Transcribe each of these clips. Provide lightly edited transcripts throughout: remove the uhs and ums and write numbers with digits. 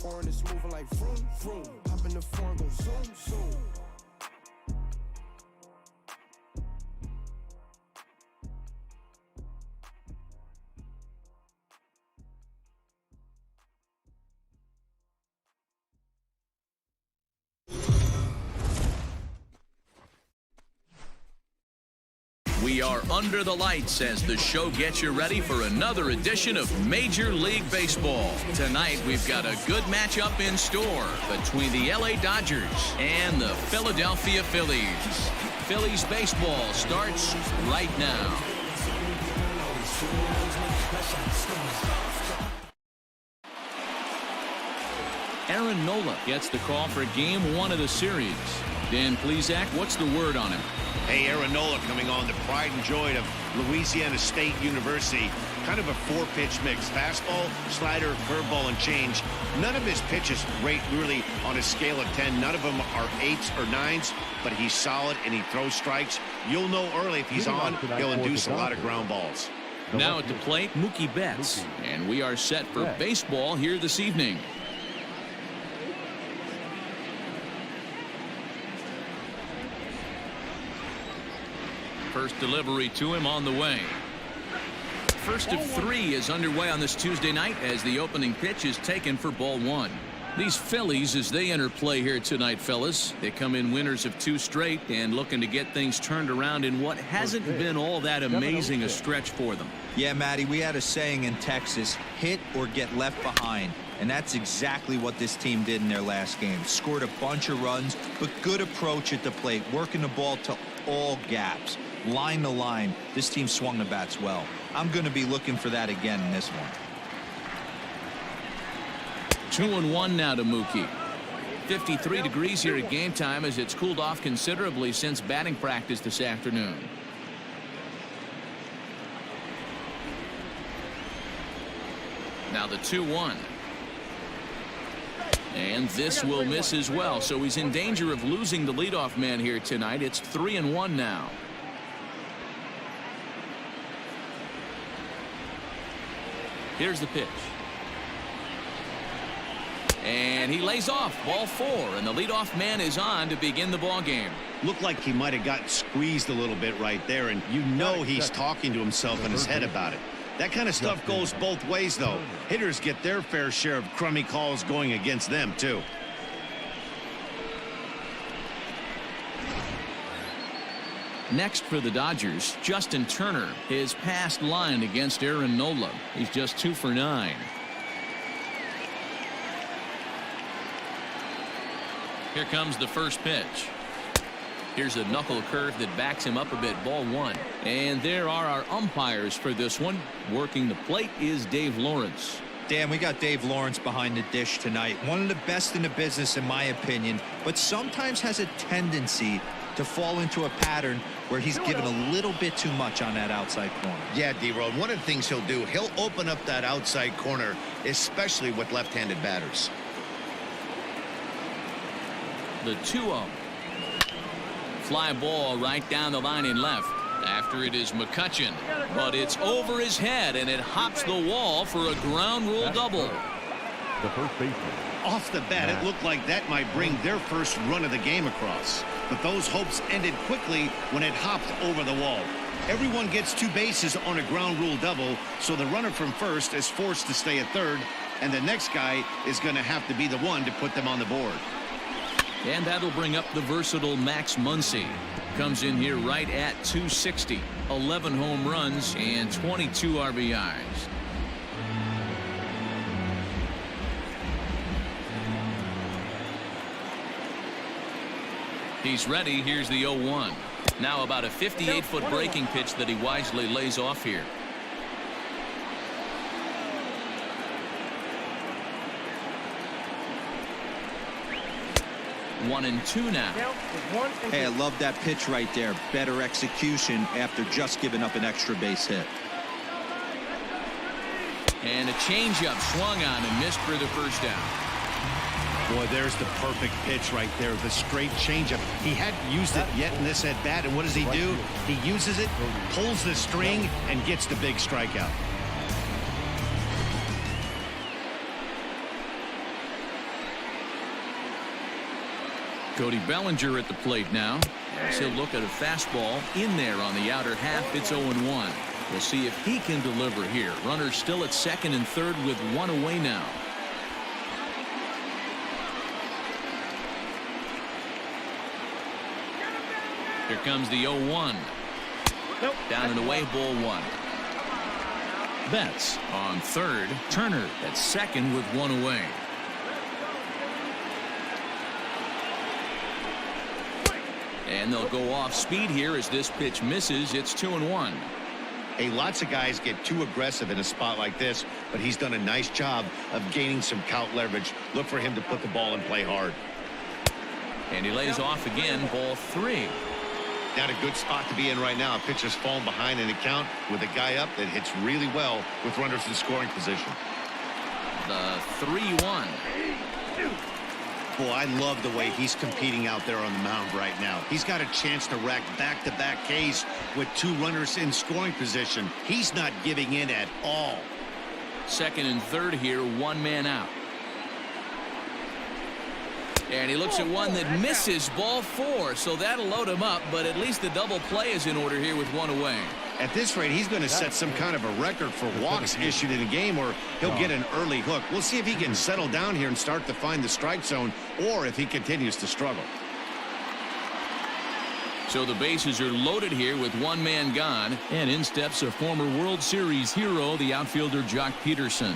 Foreign is moving like vroom, vroom. Hop in the foreign, go zoom, zoom. We are under the lights as the show gets you ready for another edition of Major League Baseball. Tonight, we've got a good matchup in store between the LA Dodgers and the Philadelphia Phillies. Phillies baseball starts right now. Aaron Nola gets the call for Game 1 of the series. Dan Plesac, what's the word on him? Hey, Aaron Nola coming on, the pride and joy of Louisiana State University. Kind of a four-pitch mix. Fastball, slider, curveball, and change. None of his pitches rate really on a scale of 10. None of them are 8s or 9s, but he's solid and he throws strikes. You'll know early if he's on, he'll induce a lot of ground balls. Now at the plate, Mookie Betts. And we are set for baseball here this evening. First delivery to him on the way. First of 3 is underway on this Tuesday night as the opening pitch is taken for ball 1. These Phillies, as they enter play here tonight, fellas, they come in winners of 2 straight and looking to get things turned around in what hasn't been all that amazing a stretch for them. Yeah, Matty, we had a saying in Texas, hit or get left behind. And that's exactly what this team did in their last game. Scored a bunch of runs, but good approach at the plate, working the ball to all gaps. Line to line, this team swung the bats well. I'm going to be looking for that again in this one. 2-1 now to Mookie. 53 degrees here at game time as it's cooled off considerably since batting practice this afternoon. Now the 2-1. And this will miss as well, so he's in danger of losing the leadoff man here tonight. It's 3-1 now. Here's the pitch. And he lays off, ball 4, and the leadoff man is on to begin the ball game. Looked like he might have gotten squeezed a little bit right there, and you know he's talking to himself in his head about it. That kind of stuff goes both ways, though. Hitters get their fair share of crummy calls going against them, too. Next for the Dodgers, Justin Turner. His past line against Aaron Nola. He's just 2 for 9. Here comes the first pitch. Here's a knuckle curve that backs him up a bit. Ball 1. And there are our umpires for this one. Working the plate is Dave Lawrence. Dan, we got Dave Lawrence behind the dish tonight. One of the best in the business, in my opinion, but sometimes has a tendency to fall into a pattern where he's given a little bit too much on that outside corner. Yeah, D-Road, one of the things he'll do, he'll open up that outside corner, especially with left-handed batters. The 2-0. Fly ball right down the line in left. After it is McCutchen, but it's over his head and it hops the wall for a ground rule double. The first baseman. Off the bat, it looked like that might bring their first run of the game across. But those hopes ended quickly when it hopped over the wall. Everyone gets 2 bases on a ground rule double, so the runner from first is forced to stay at third, and the next guy is going to have to be the one to put them on the board. And that'll bring up the versatile Max Muncy. Comes in here right at 260. 11 home runs and 22 RBIs. He's ready. Here's the 0-1. Now about a 58-foot breaking pitch that he wisely lays off here. One and 2 now. Hey, I love that pitch right there. Better execution after just giving up an extra base hit. And a changeup swung on and missed for the first down. Boy, there's the perfect pitch right there. The straight changeup. He hadn't used it yet in this at bat, and what does he do? He uses it, pulls the string, and gets the big strikeout. Cody Bellinger at the plate now, as he'll look at a fastball in there on the outer half. It's 0-1. We'll see if he can deliver here. Runners still at second and third with one away now. Here comes the 0-1. Nope. Down and away, ball one. Betts on third. Turner at second with one away. And they'll go off speed here as this pitch misses. It's 2-1. Hey, lots of guys get too aggressive in a spot like this, but he's done a nice job of gaining some count leverage. Look for him to put the ball and play hard. And he lays off again, ball three. Not a good spot to be in right now. A pitcher's falling behind in the count with a guy up that hits really well with runners in scoring position. The 3-1. Boy, I love the way he's competing out there on the mound right now. He's got a chance to rack back-to-back Ks with two runners in scoring position. He's not giving in at all. Second and third here, one man out. And he looks at one that misses, ball four, so that'll load him up, but at least the double play is in order here with one away. At this rate, he's going to set some kind of a record for walks issued in a game, or he'll get an early hook. We'll see if he can settle down here and start to find the strike zone, or if he continues to struggle. So the bases are loaded here with one man gone, and in steps a former World Series hero, the outfielder Jock Peterson.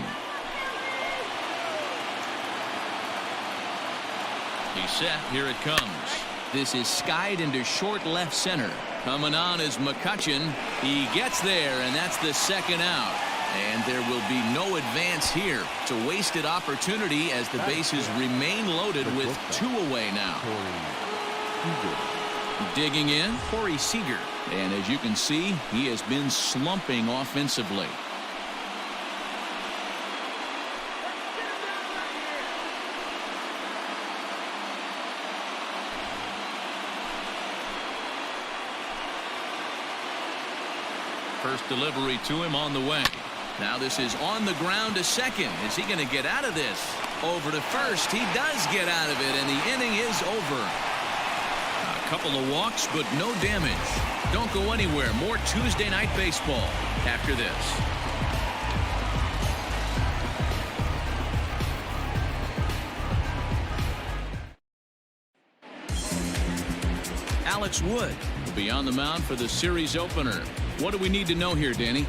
He's set. Here it comes. This is skied into short left center. Coming on is McCutchen. He gets there, and that's the second out. And there will be no advance here. It's a wasted opportunity as the bases remain loaded with two away now. Digging in, Corey Seager. And as you can see, he has been slumping offensively. First delivery to him on the way. Now this is on the ground to second. Is he going to get out of this? Over to first. He does get out of it, and the inning is over. A couple of walks, but no damage. Don't go anywhere. More Tuesday Night Baseball after this. Alex Wood will be on the mound for the series opener. What do we need to know here, Danny?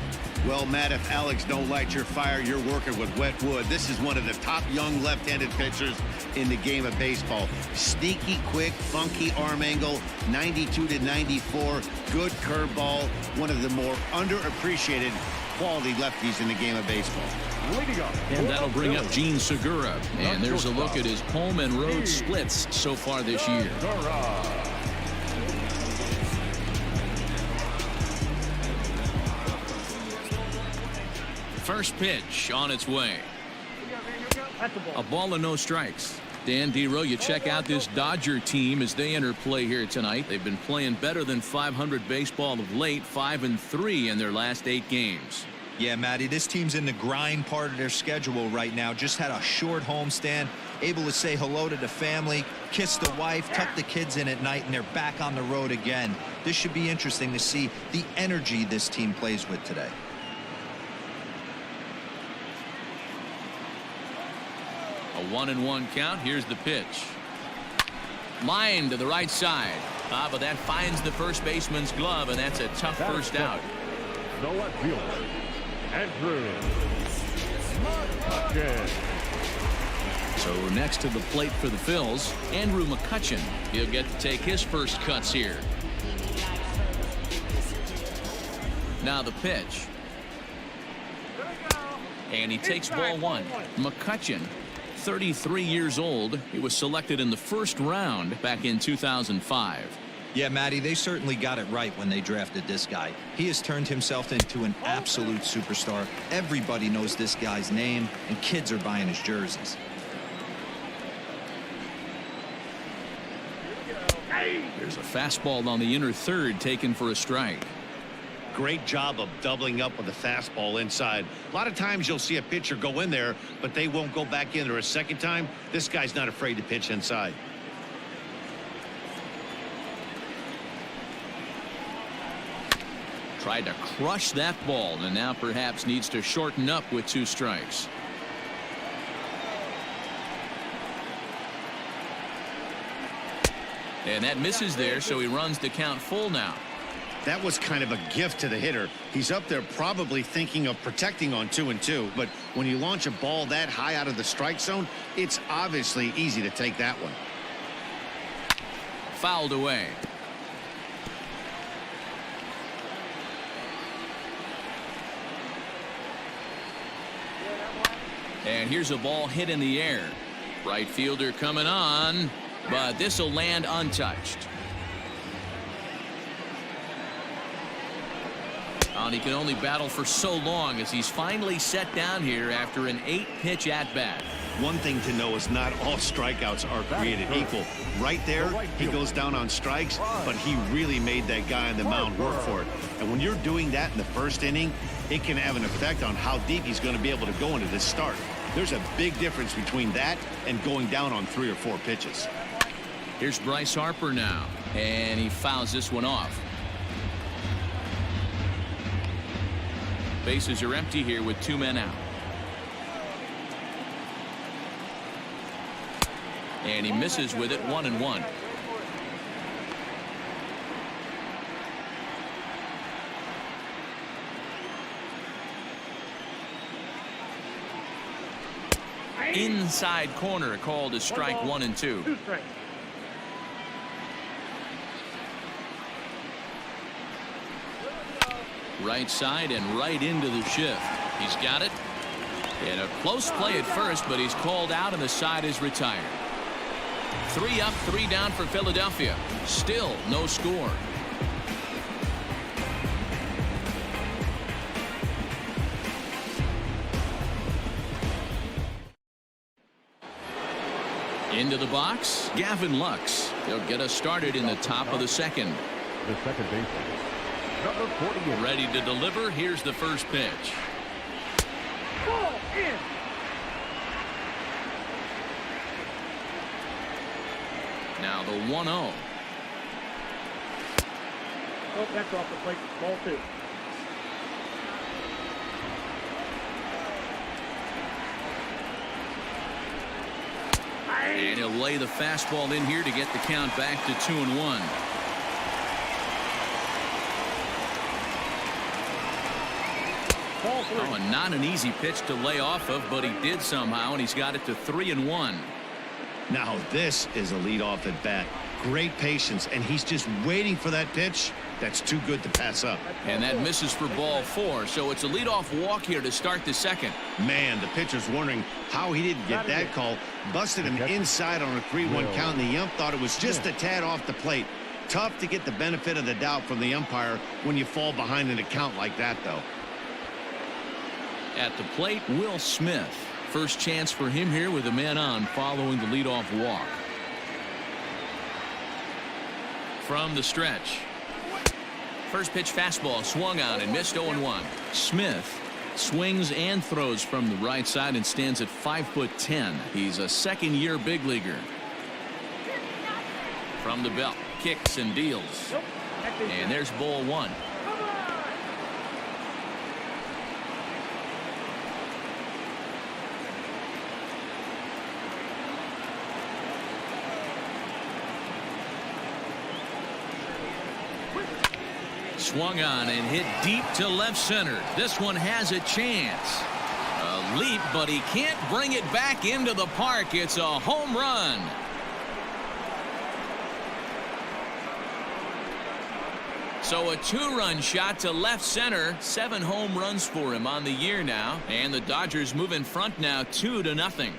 Well, Matt, if Alex don't light your fire, you're working with wet wood. This is one of the top young left-handed pitchers in the game of baseball. Sneaky, quick, funky arm angle, 92 to 94, good curveball. One of the more underappreciated quality lefties in the game of baseball. And that'll bring up Gene Segura. And there's a look at his home and road splits so far this year. First pitch on its way. A ball and no strikes. Dan Dero, you check out this Dodger team as they enter play here tonight. They've been playing better than .500 baseball of late, 5-3 in their last 8 games. Yeah, Matty, this team's in the grind part of their schedule right now. Just had a short homestand, able to say hello to the family, kiss the wife, tuck the kids in at night, and they're back on the road again. This should be interesting to see the energy this team plays with today. A 1-1 count. Here's the pitch. Line to the right side. But that finds the first baseman's glove, and that's a tough first out. Nola Andrew. Again. So next to the plate for the Phillies, Andrew McCutchen. He'll get to take his first cuts here. Now the pitch. And he takes ball one. McCutchen, 33 years old. He was selected in the first round back in 2005. Yeah, Matty, they certainly got it right when they drafted this guy. He has turned himself into an absolute superstar. Everybody knows this guy's name, and kids are buying his jerseys. There's a fastball on the inner third taken for a strike. Great job of doubling up with the fastball inside. A lot of times you'll see a pitcher go in there, but they won't go back in there a second time. This guy's not afraid to pitch inside. Tried to crush that ball and now perhaps needs to shorten up with 2 strikes. And that misses there, so he runs the count full now. That was kind of a gift to the hitter. He's up there probably thinking of protecting on 2-2, but when you launch a ball that high out of the strike zone, it's obviously easy to take that one. Fouled away. And here's a ball hit in the air. Right fielder coming on, but this will land untouched. And he can only battle for so long as he's finally set down here after an 8-pitch at-bat. One thing to know is not all strikeouts are created equal. Right there, he goes down on strikes, but he really made that guy on the mound work for it. And when you're doing that in the first inning, it can have an effect on how deep he's going to be able to go into this start. There's a big difference between that and going down on 3 or 4 pitches. Here's Bryce Harper now, and he fouls this one off. Bases are empty here with 2 men out. And he misses with it, 1-1. Inside corner called as strike 1 and 2. 2 strikes. Right side and right into the shift. He's got it. And a close play at first, but he's called out and the side is retired. 3 up, 3 down for Philadelphia. Still no score. Into the box, Gavin Lux. He'll get us started in the top of the second. The second baseman, number 48. Ready to deliver. Here's the first pitch. Ball in. Now the 1-0. Oh, that's off the plate. Ball 2. And he'll lay the fastball in here to get the count back to 2-1. Oh, and not an easy pitch to lay off of, but he did somehow, and he's got it to 3-1. Now this is a leadoff at bat. Great patience, and he's just waiting for that pitch. That's too good to pass up. And that misses for ball 4, so it's a leadoff walk here to start the second. Man, the pitcher's wondering how he didn't get that call. Busted him inside on a 3-1 count, and the ump thought it was just a tad off the plate. Tough to get the benefit of the doubt from the umpire when you fall behind in a count like that, though. At the plate, Will Smith. First chance for him here with a man on following the leadoff walk. From the stretch. First pitch fastball swung on and missed 0-1. Smith swings and throws from the right side and stands at 5'10". He's a second-year big leaguer. From the belt, kicks and deals. And there's ball 1. Swung on and hit deep to left center. This one has a chance. A leap, but he can't bring it back into the park. It's a home run. So a 2-run shot to left center. 7 home runs for him on the year now. And the Dodgers move in front now 2-0.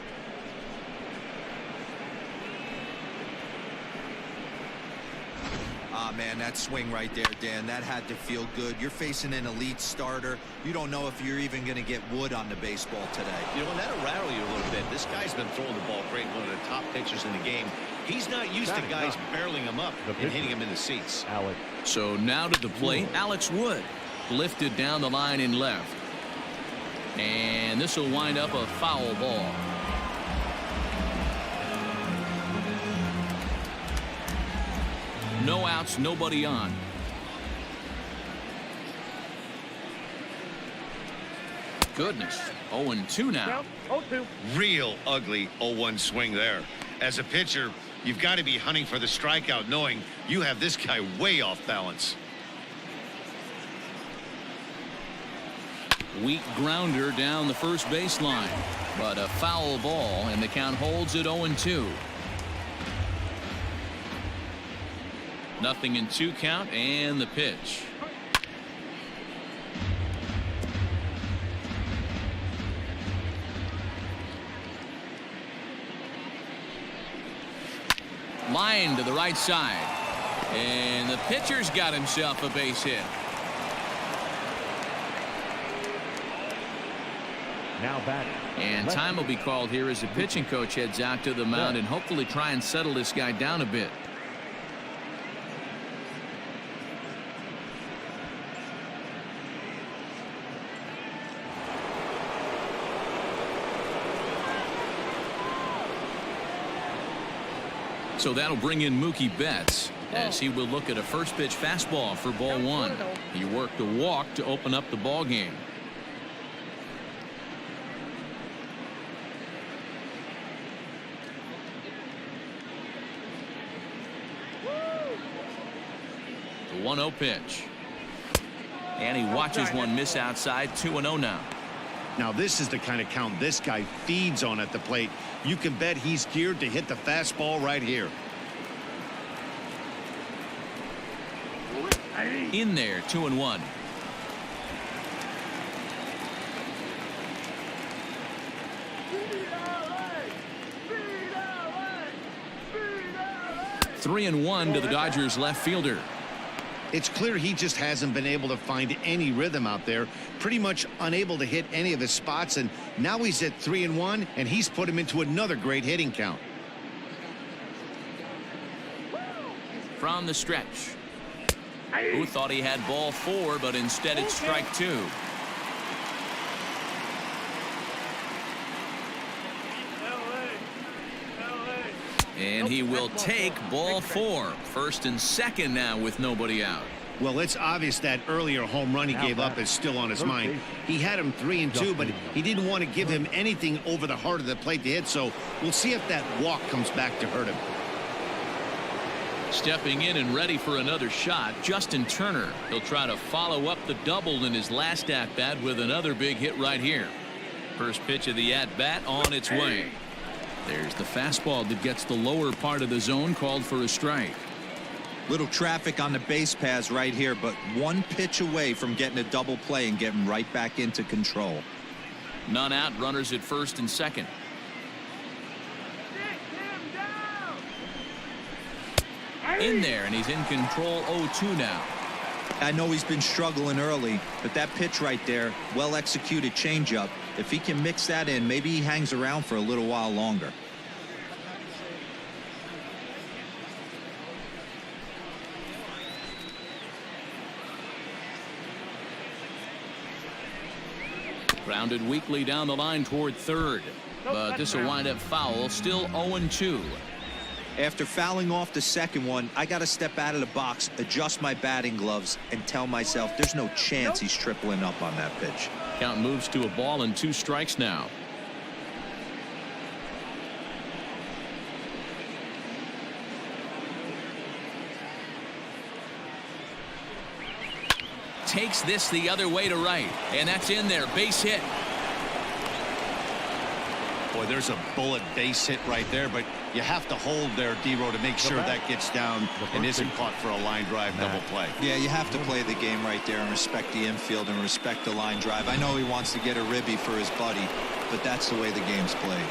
Man, that swing right there, Dan, that had to feel good. You're facing an elite starter. You don't know if you're even going to get wood on the baseball today. You know, and that'll rattle you a little bit. This guy's been throwing the ball great, one of the top pitchers in the game. He's not used to guys barreling him up and hitting him in the seats. Alex. So now to the plate, Alex Wood. Lifted down the line in left. And this will wind up a foul ball. No outs, nobody on. goodness. 0-2 now. Count 0-2. Real ugly 0-1 swing there. As a pitcher, you've got to be hunting for the strikeout, knowing you have this guy way off balance. Weak grounder down the first baseline, but a foul ball, and the count holds at 0-2. Nothing in 2 count, and the pitch. Line to the right side, and the pitcher's got himself a base hit. Now batting. And time will be called here as the pitching coach heads out to the mound and hopefully try and settle this guy down a bit. So that'll bring in Mookie Betts as he will look at a first pitch fastball for ball 1. He worked a walk to open up the ball game. The 1-0 pitch. And he watches one miss outside. 2-0 now. Now this is the kind of count this guy feeds on at the plate. You can bet he's geared to hit the fastball right here. In there, 2-1. Three and 1 to the Dodgers left fielder. It's clear he just hasn't been able to find any rhythm out there. Pretty much unable to hit any of his spots, and now he's at 3-1, and he's put him into another great hitting count. From the stretch. Who thought he had ball 4, but instead it's strike 2. And he will take ball 4. First and second now with nobody out. Well, it's obvious that earlier home run he gave up is still on his mind. He had him 3-2, but he didn't want to give him anything over the heart of the plate to hit, so we'll see if that walk comes back to hurt him. Stepping in and ready for another shot, Justin Turner. He'll try to follow up the double in his last at-bat with another big hit right here. First pitch of the at-bat on its way. There's the fastball that gets the lower part of the zone, called for a strike. Little traffic on the base paths right here, but one pitch away from getting a double play and getting right back into control. None out, runners at first and second. In there, and he's in control. 0-2 now. I know he's been struggling early, but that pitch right there, well executed changeup. If he can mix that in, maybe he hangs around for a little while longer. Grounded weakly down the line toward third, but this will wind up foul. Still 0-2. After fouling off the second one, I got to step out of the box, adjust my batting gloves, and tell myself there's no chance he's tripling up on that pitch. Count moves to a ball and 2 strikes now. Takes this the other way to right, and that's in there. Base hit. Boy, there's a bullet base hit right there, but you have to hold there, D-Row, to make sure that gets down and isn't caught for a line drive double play. Yeah, you have to play the game right there and respect the infield and respect the line drive. I know he wants to get a ribby for his buddy, but that's the way the game's played.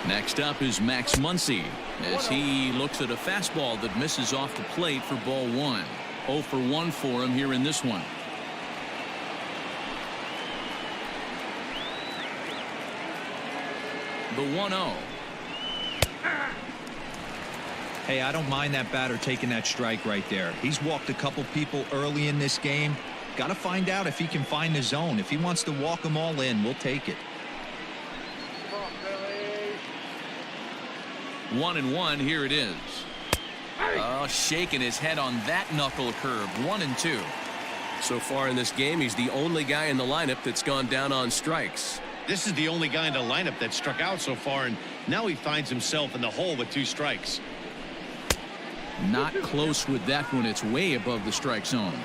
Next up is Max Muncy as he looks at a fastball that misses off the plate for ball 1. 0 for 1 for him here in this one. The 1-0. Hey, I don't mind that batter taking that strike right there. He's walked a couple people early in this game. Got to find out if he can find the zone. If he wants to walk them all in, we'll take it. 1-1. Here it is. Oh, shaking his head on that knuckle curve. 1-2. So far in this game, he's the only guy in the lineup that's gone down on strikes. This is the only guy in the lineup that struck out so far, and now he finds himself in the hole with 2 strikes. Not close with that one. It's way above the strike zone.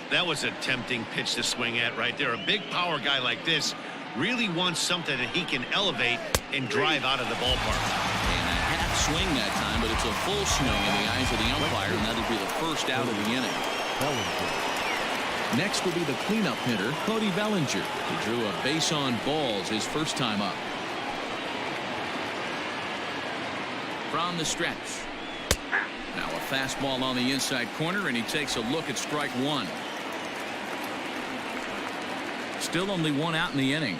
That was a tempting pitch to swing at right there. A big power guy like this really wants something that he can elevate and drive out of the ballpark. And a half swing that time, but it's a full swing in the eyes of the umpire, and that'll be the first out of the inning. Next will be the cleanup hitter, Cody Bellinger. He drew a base on balls his first time up. From the stretch. Now a fastball on the inside corner, and he takes a look at strike 1. Still only 1 out in the inning.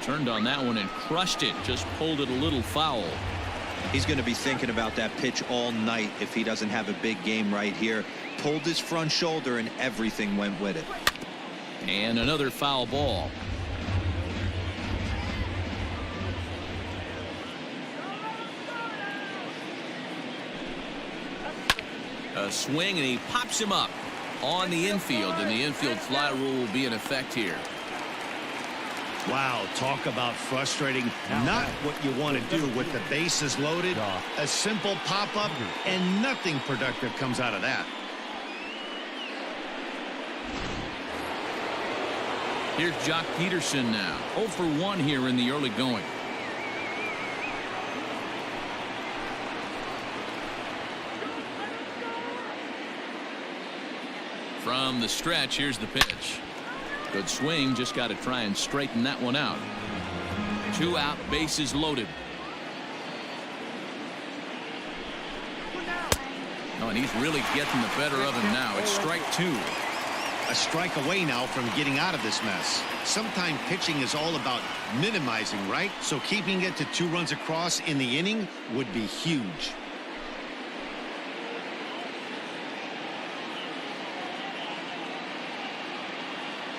Turned on that one and crushed it. Just pulled it a little foul. He's going to be thinking about that pitch all night if he doesn't have a big game right here. Pulled his front shoulder and everything went with it. And another foul ball. A swing, and he pops him up on the infield, and the infield fly rule will be in effect here. Wow, talk about frustrating. Not what you want to do with the bases loaded. A simple pop-up, and nothing productive comes out of that. Here's Jock Peterson now. 0 for 1 here in the early going. From the stretch, here's the pitch. Good swing, just got to try and straighten that one out. 2 out, bases loaded. Oh, and he's really getting the better of him now. It's strike 2. A strike away now from getting out of this mess. Sometimes pitching is all about minimizing, right? So keeping it to 2 runs across in the inning would be huge.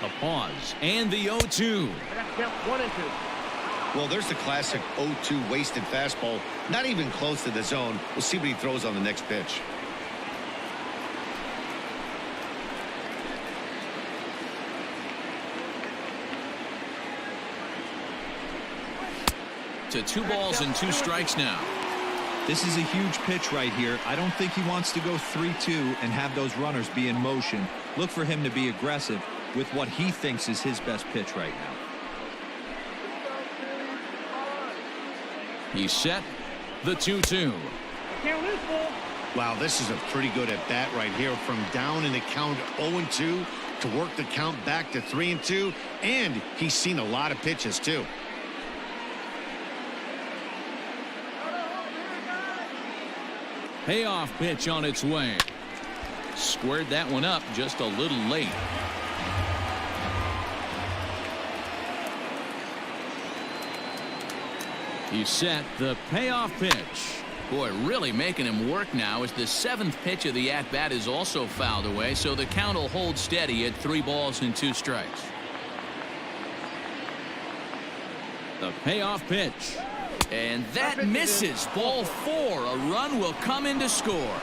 A pause and the 0-2. Count 1 and 2. Well, there's the classic 0-2 wasted fastball. Not even close to the zone. We'll see what he throws on the next pitch. To 2 balls and 2 strikes now. This is a huge pitch right here. I don't think he wants to go 3-2 and have those runners be in motion. Look for him to be aggressive with what he thinks is his best pitch right now. He's set. The 2-2. Count is full. Wow, this is a pretty good at bat right here. From down in the count 0-2 to work the count back to 3-2. And he's seen a lot of pitches, too. Payoff pitch on its way. Squared that one up just a little late. He's set. The payoff pitch. Boy, really making him work now as the 7th pitch of the at-bat is also fouled away, so the count will hold steady at 3 balls and 2 strikes. The payoff pitch. And that misses. Ball 4. A run will come in to score.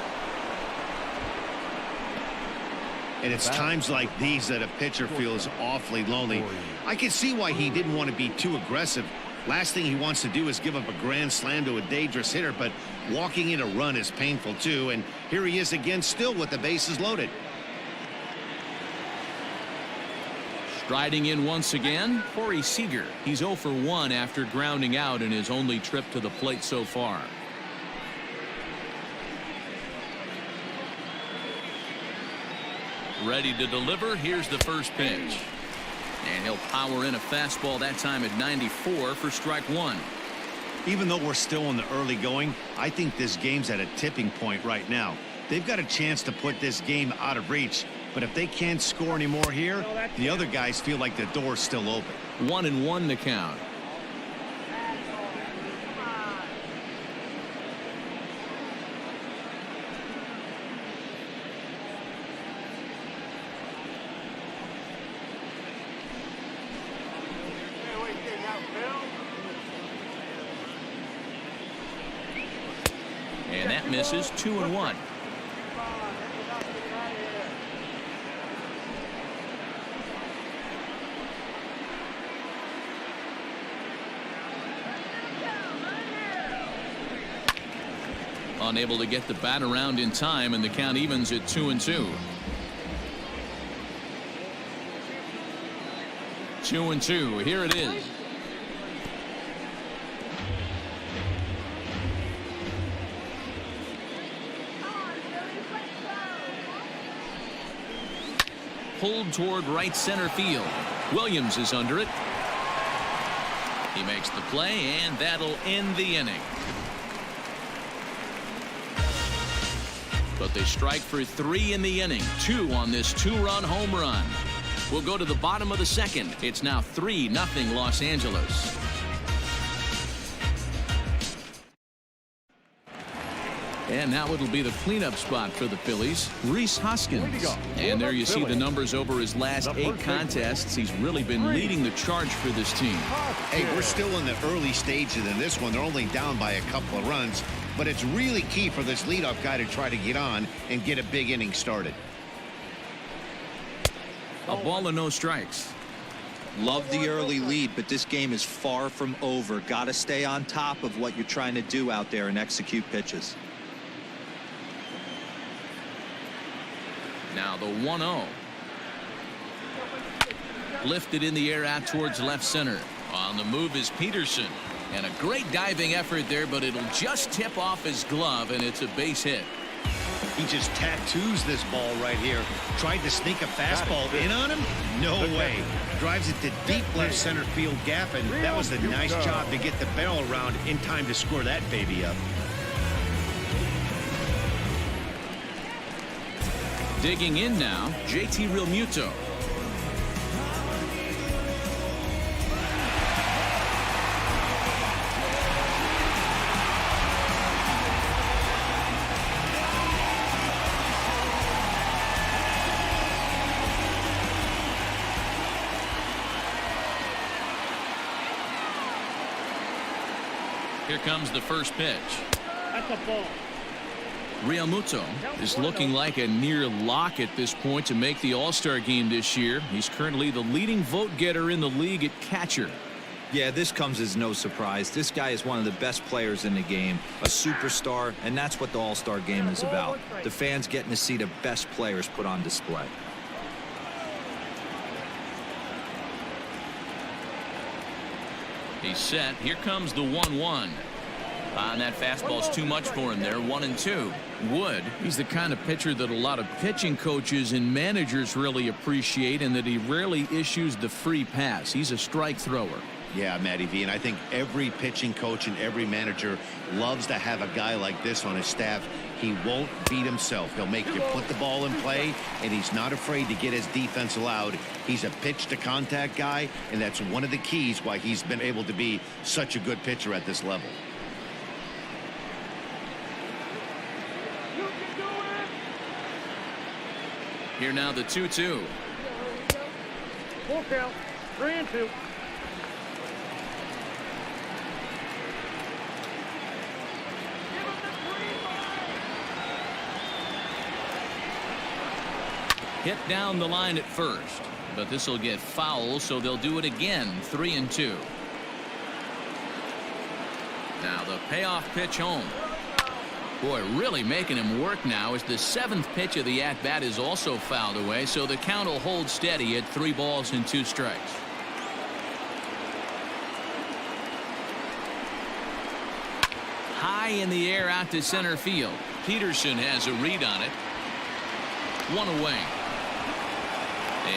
And it's times like these that a pitcher feels awfully lonely. I can see why he didn't want to be too aggressive. Last thing he wants to do is give up a grand slam to a dangerous hitter, but walking in a run is painful too. And here he is again, still with the bases loaded. Striding in once again, Corey Seager. He's 0 for 1 after grounding out in his only trip to the plate so far. Ready to deliver. Here's the first pitch. And he'll power in a fastball that time at 94 for strike 1. Even though we're still in the early going, I think this game's at a tipping point right now. They've got a chance to put this game out of reach. But if they can't score anymore here, the other guys feel like the door's still open. 1-1 to count. That misses. 2-1. Unable to get the bat around in time, and the count evens at 2-2. 2-2. Here it is. Pulled toward right center field. Williams is under it. He makes the play, and that'll end the inning. But they strike for 3 in the inning. 2 on this 2-run home run. We'll go to the bottom of the second. It's now 3-0 Los Angeles. And now it'll be the cleanup spot for the Phillies. Rhys Hoskins. And there you see the numbers over his last 8 contests. He's really been leading the charge for this team. Hey, we're still in the early stages in this one. They're only down by a couple of runs. But it's really key for this leadoff guy to try to get on and get a big inning started. A ball and no strikes. Love the early lead, but this game is far from over. Got to stay on top of what you're trying to do out there and execute pitches. Now the 1-0. Lifted in the air out towards left center. On the move is Peterson. And a great diving effort there, but it'll just tip off his glove, and it's a base hit. He just tattoos this ball right here. Tried to sneak a fastball in on him? No way. Drives it to deep left center field gap, and that was a nice job to get the barrel around in time to score that baby up. Digging in now, JT Realmuto. Here comes the first pitch. That's a ball. Realmuto is looking like a near lock at this point to make the All-Star game this year. He's currently the leading vote getter in the league at catcher. Yeah, this comes as no surprise. This guy is one of the best players in the game, a superstar, and that's what the All-Star game is about. The fans getting to see the best players put on display. He's set. Here comes the 1-1. And that fastball's too much for him there. 1-2. Wood, he's the kind of pitcher that a lot of pitching coaches and managers really appreciate, and that he rarely issues the free pass. He's a strike thrower. Yeah, Matty V, and I think every pitching coach and every manager loves to have a guy like this on his staff. He won't beat himself. He'll make you put the ball in play, and he's not afraid to get his defense allowed. He's a pitch-to-contact guy, and that's one of the keys why he's been able to be such a good pitcher at this level. Here now the 2-2. Full count. 3-2. Hit down the line at first, but this will get foul, so they'll do it again. 3-2. Now the payoff pitch home. Boy, really making him work now as the 7th pitch of the at-bat is also fouled away, so the count will hold steady at 3 balls and 2 strikes. High in the air out to center field. Peterson has a read on it. 1 away.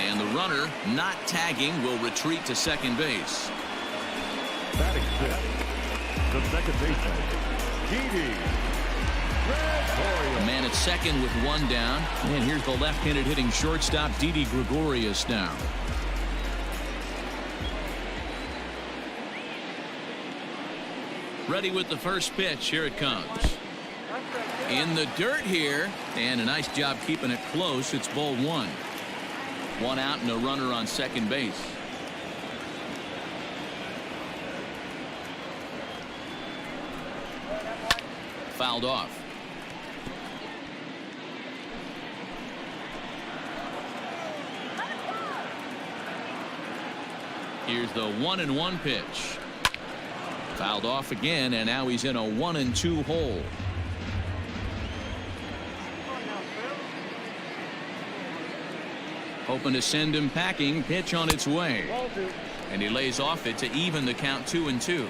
And the runner, not tagging, will retreat to second base. Batting fifth, the second baseman, Didi. Man at second with 1 down. And here's the left-handed hitting shortstop, Didi Gregorius now. Ready with the first pitch. Here it comes. In the dirt here. And a nice job keeping it close. It's ball 1. 1 out and a runner on second base. Fouled off. Here's the 1-1 pitch. Fouled off again, and now he's in a 1-2 hole. Hoping to send him packing. Pitch on its way. And he lays off it to even the count 2-2.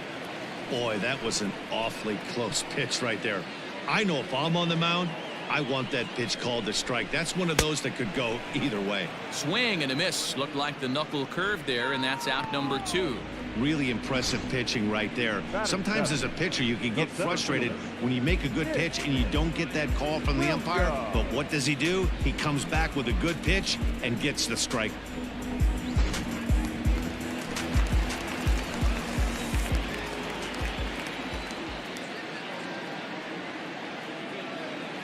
Boy, that was an awfully close pitch right there. I know if I'm on the mound, I want that pitch called a strike. That's one of those that could go either way. Swing and a miss. Looked like the knuckle curve there, and that's out number 2. Really impressive pitching right there. Sometimes as a pitcher, you can get frustrated when you make a good pitch and you don't get that call from the umpire. But what does he do? He comes back with a good pitch and gets the strike.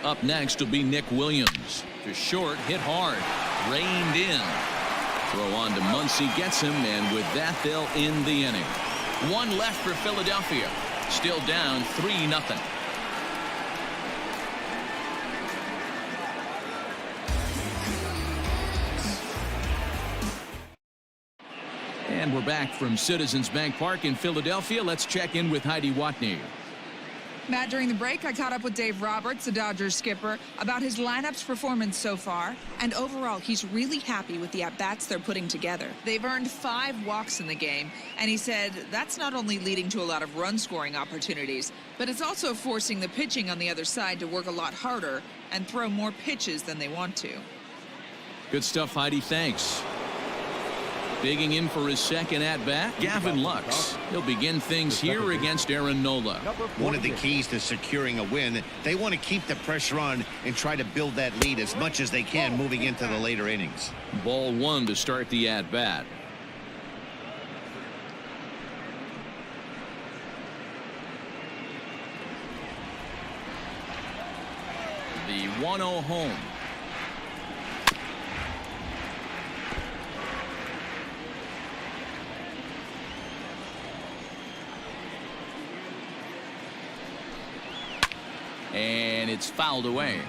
Up next will be Nick Williams. To short, hit hard, reined in. Throw on to Muncy, gets him, and with that they'll end the inning. One left for Philadelphia. Still down 3-0. And we're back from Citizens Bank Park in Philadelphia. Let's check in with Heidi Watney. Matt, during the break, I caught up with Dave Roberts, the Dodgers skipper, about his lineup's performance so far. And overall, he's really happy with the at-bats they're putting together. They've earned 5 walks in the game, and he said that's not only leading to a lot of run-scoring opportunities, but it's also forcing the pitching on the other side to work a lot harder and throw more pitches than they want to. Good stuff, Heidi. Thanks. Digging in for his second at-bat, Gavin Lux. He'll begin things here against Aaron Nola. One of the keys to securing a win, they want to keep the pressure on and try to build that lead as much as they can moving into the later innings. Ball 1 to start the at-bat. The 1-0 home. And it's fouled away.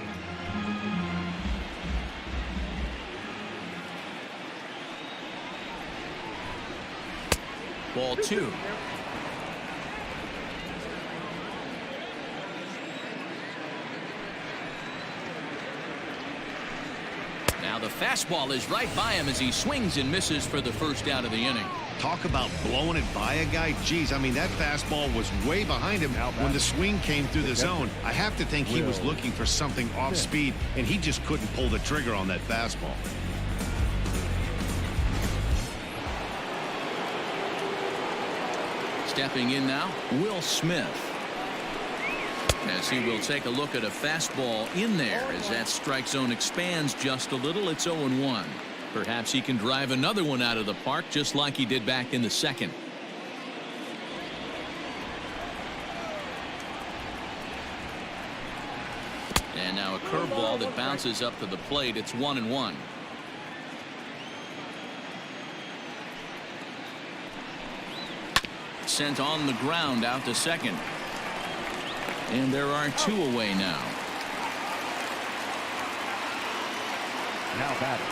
Ball 2. Now the fastball is right by him as he swings and misses for the first out of the inning. Talk about blowing it by a guy. Geez, I mean, that fastball was way behind him when the swing came through the zone. I have to think he was looking for something off speed, and he just couldn't pull the trigger on that fastball. Stepping in now, Will Smith. As he will take a look at a fastball in there as that strike zone expands just a little. It's 0-1. Perhaps he can drive another one out of the park just like he did back in the second. And now a curveball that bounces up to the plate. It's 1-1. Sent on the ground out to second. And there are 2 away now. Now batting,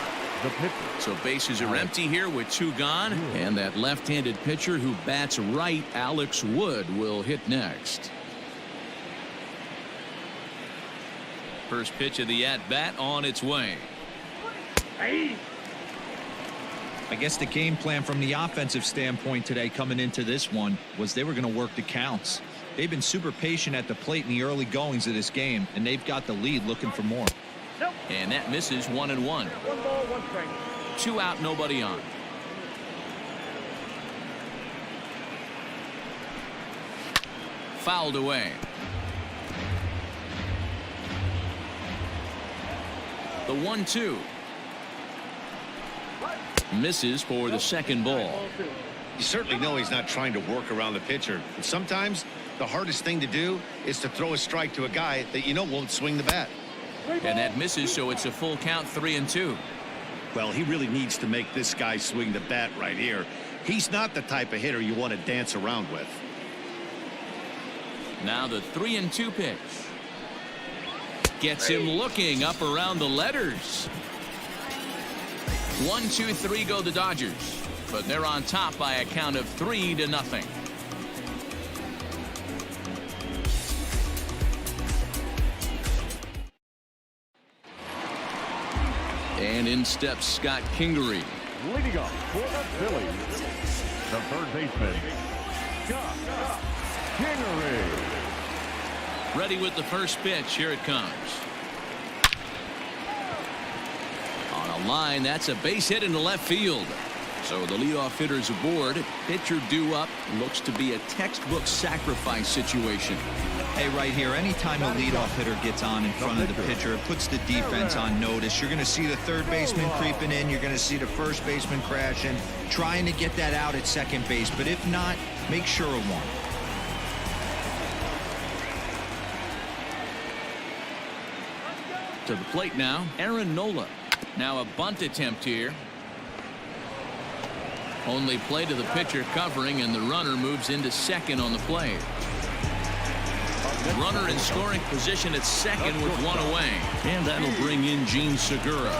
the pitcher. So bases are empty here with 2 gone. And that left-handed pitcher who bats right, Alex Wood, will hit next. First pitch of the at-bat on its way. Hey. I guess the game plan from the offensive standpoint today coming into this one was they were going to work the counts. They've been super patient at the plate in the early goings of this game, and they've got the lead looking for more. And that misses 1-1. 1 ball, 1 strike. 2 out, nobody on. Fouled away. The 1-2. Misses for the second ball. You certainly know he's not trying to work around the pitcher. But sometimes the hardest thing to do is to throw a strike to a guy that you know won't swing the bat. And that misses, so it's a full count, 3-2. Well, he really needs to make this guy swing the bat right here. He's not the type of hitter you want to dance around with. Now the 3-2 pitch. Gets him looking up around the letters. 1, 2, 3 go the Dodgers. but they're on top by a count of 3-0. And in steps Scott Kingery. Leading up for the Phillies, the third baseman, Scott Kingery. Ready with the first pitch. Here it comes. On a line, that's a base hit into left field. So the leadoff hitter's aboard. Pitcher due up. Looks to be a textbook sacrifice situation. Hey, right here, anytime a leadoff hitter gets on in front of the pitcher, it puts the defense on notice. You're going to see the third baseman creeping in. You're going to see the first baseman crashing, trying to get that out at second base. But if not, make sure of one. To the plate now, Aaron Nola. Now a bunt attempt here. Only play to the pitcher covering, and the runner moves into second on the play. Runner in scoring position at second with one away. And that'll bring in Gene Segura.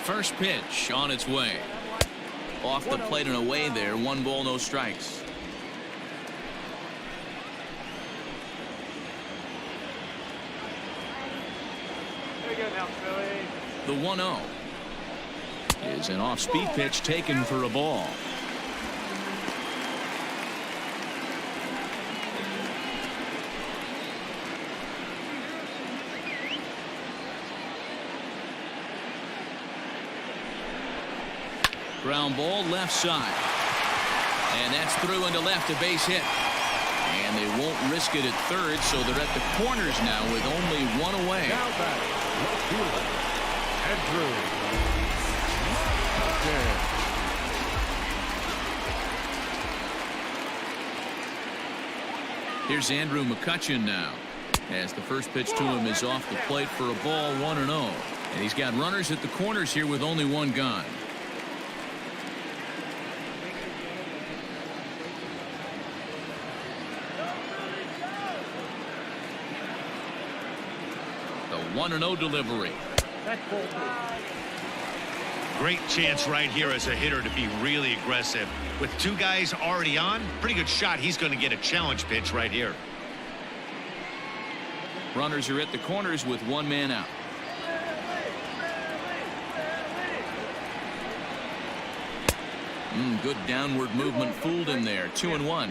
First pitch on its way. Off the plate and away there. 1 ball, no strikes. The 1-0 is an off-speed pitch taken for a ball. Ground ball left side. And that's through into left, a base hit. And they won't risk it at third, so they're at the corners now with only one away. Now back, left fielder, Andrew. Here's Andrew McCutcheon now, as the first pitch to him is off the plate for a ball, 1-0. And he's got runners at the corners here with only one gone. The 1-0 delivery. Great chance right here as a hitter to be really aggressive. With 2 guys already on, pretty good shot. He's going to get a challenge pitch right here. Runners are at the corners with 1 man out. Good downward movement fooled him there. 2-1.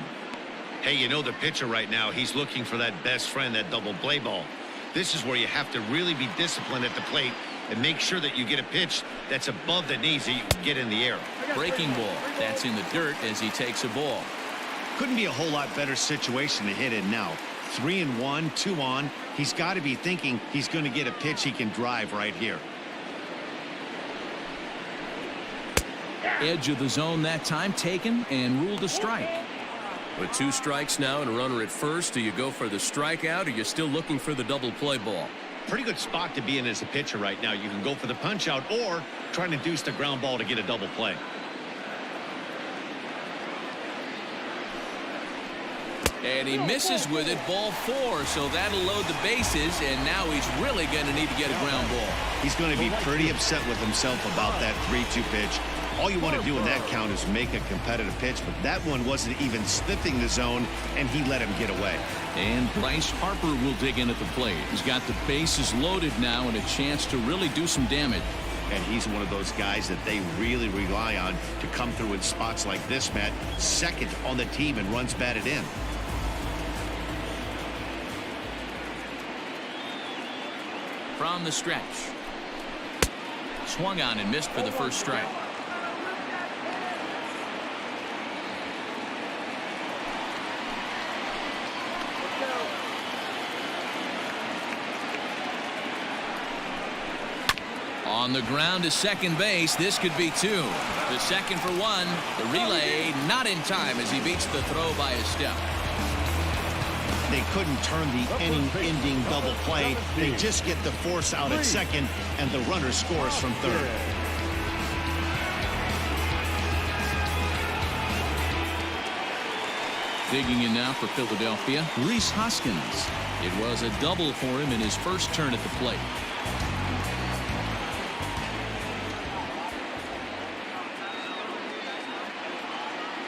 Hey, you know the pitcher right now, he's looking for that best friend, that double play ball. This is where you have to really be disciplined at the plate and make sure that you get a pitch that's above the knees that you can get in the air. Breaking ball. That's in the dirt as he takes a ball. Couldn't be a whole lot better situation to hit in now. 3-1, 2 on. He's got to be thinking he's going to get a pitch he can drive right here. Edge of the zone that time taken and ruled a strike. With 2 strikes now and a runner at first, do you go for the strikeout, or are you still looking for the double play ball? Pretty good spot to be in as a pitcher right now. You can go for the punch out or try to deuce the ground ball to get a double play. And he misses with it, ball 4, so that'll load the bases, and now he's really going to need to get a ground ball. He's going to be pretty upset with himself about that 3-2 pitch. All you want to do in that count is make a competitive pitch, but that one wasn't even sniffing the zone, and he let him get away. And Bryce Harper will dig in at the plate. He's got the bases loaded now and a chance to really do some damage. And he's one of those guys that they really rely on to come through in spots like this, Matt. Second on the team and runs batted in. From the stretch. Swung on and missed for the first strike. On the ground to second base. This could be 2. The second for 1. The relay not in time as he beats the throw by a step. They couldn't turn the inning-ending double play. They just get the force out at second, and the runner scores from third. Digging in now for Philadelphia, Rhys Hoskins. It was a double for him in his first turn at the plate.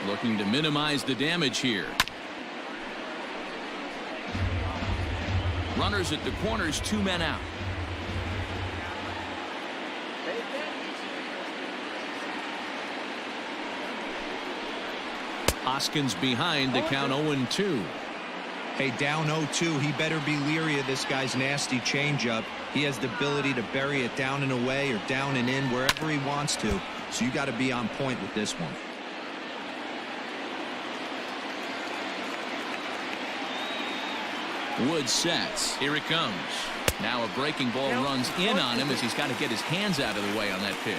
Looking to minimize the damage here. Runners at the corners, 2 men out. Hoskins behind to count 0-2. Hey, down 0-2, he better be leery of this guy's nasty changeup. He has the ability to bury it down and away or down and in wherever he wants to. So you got to be on point with this one. Wood sets. Here it comes. Now a breaking ball runs in on him as he's got to get his hands out of the way on that pitch.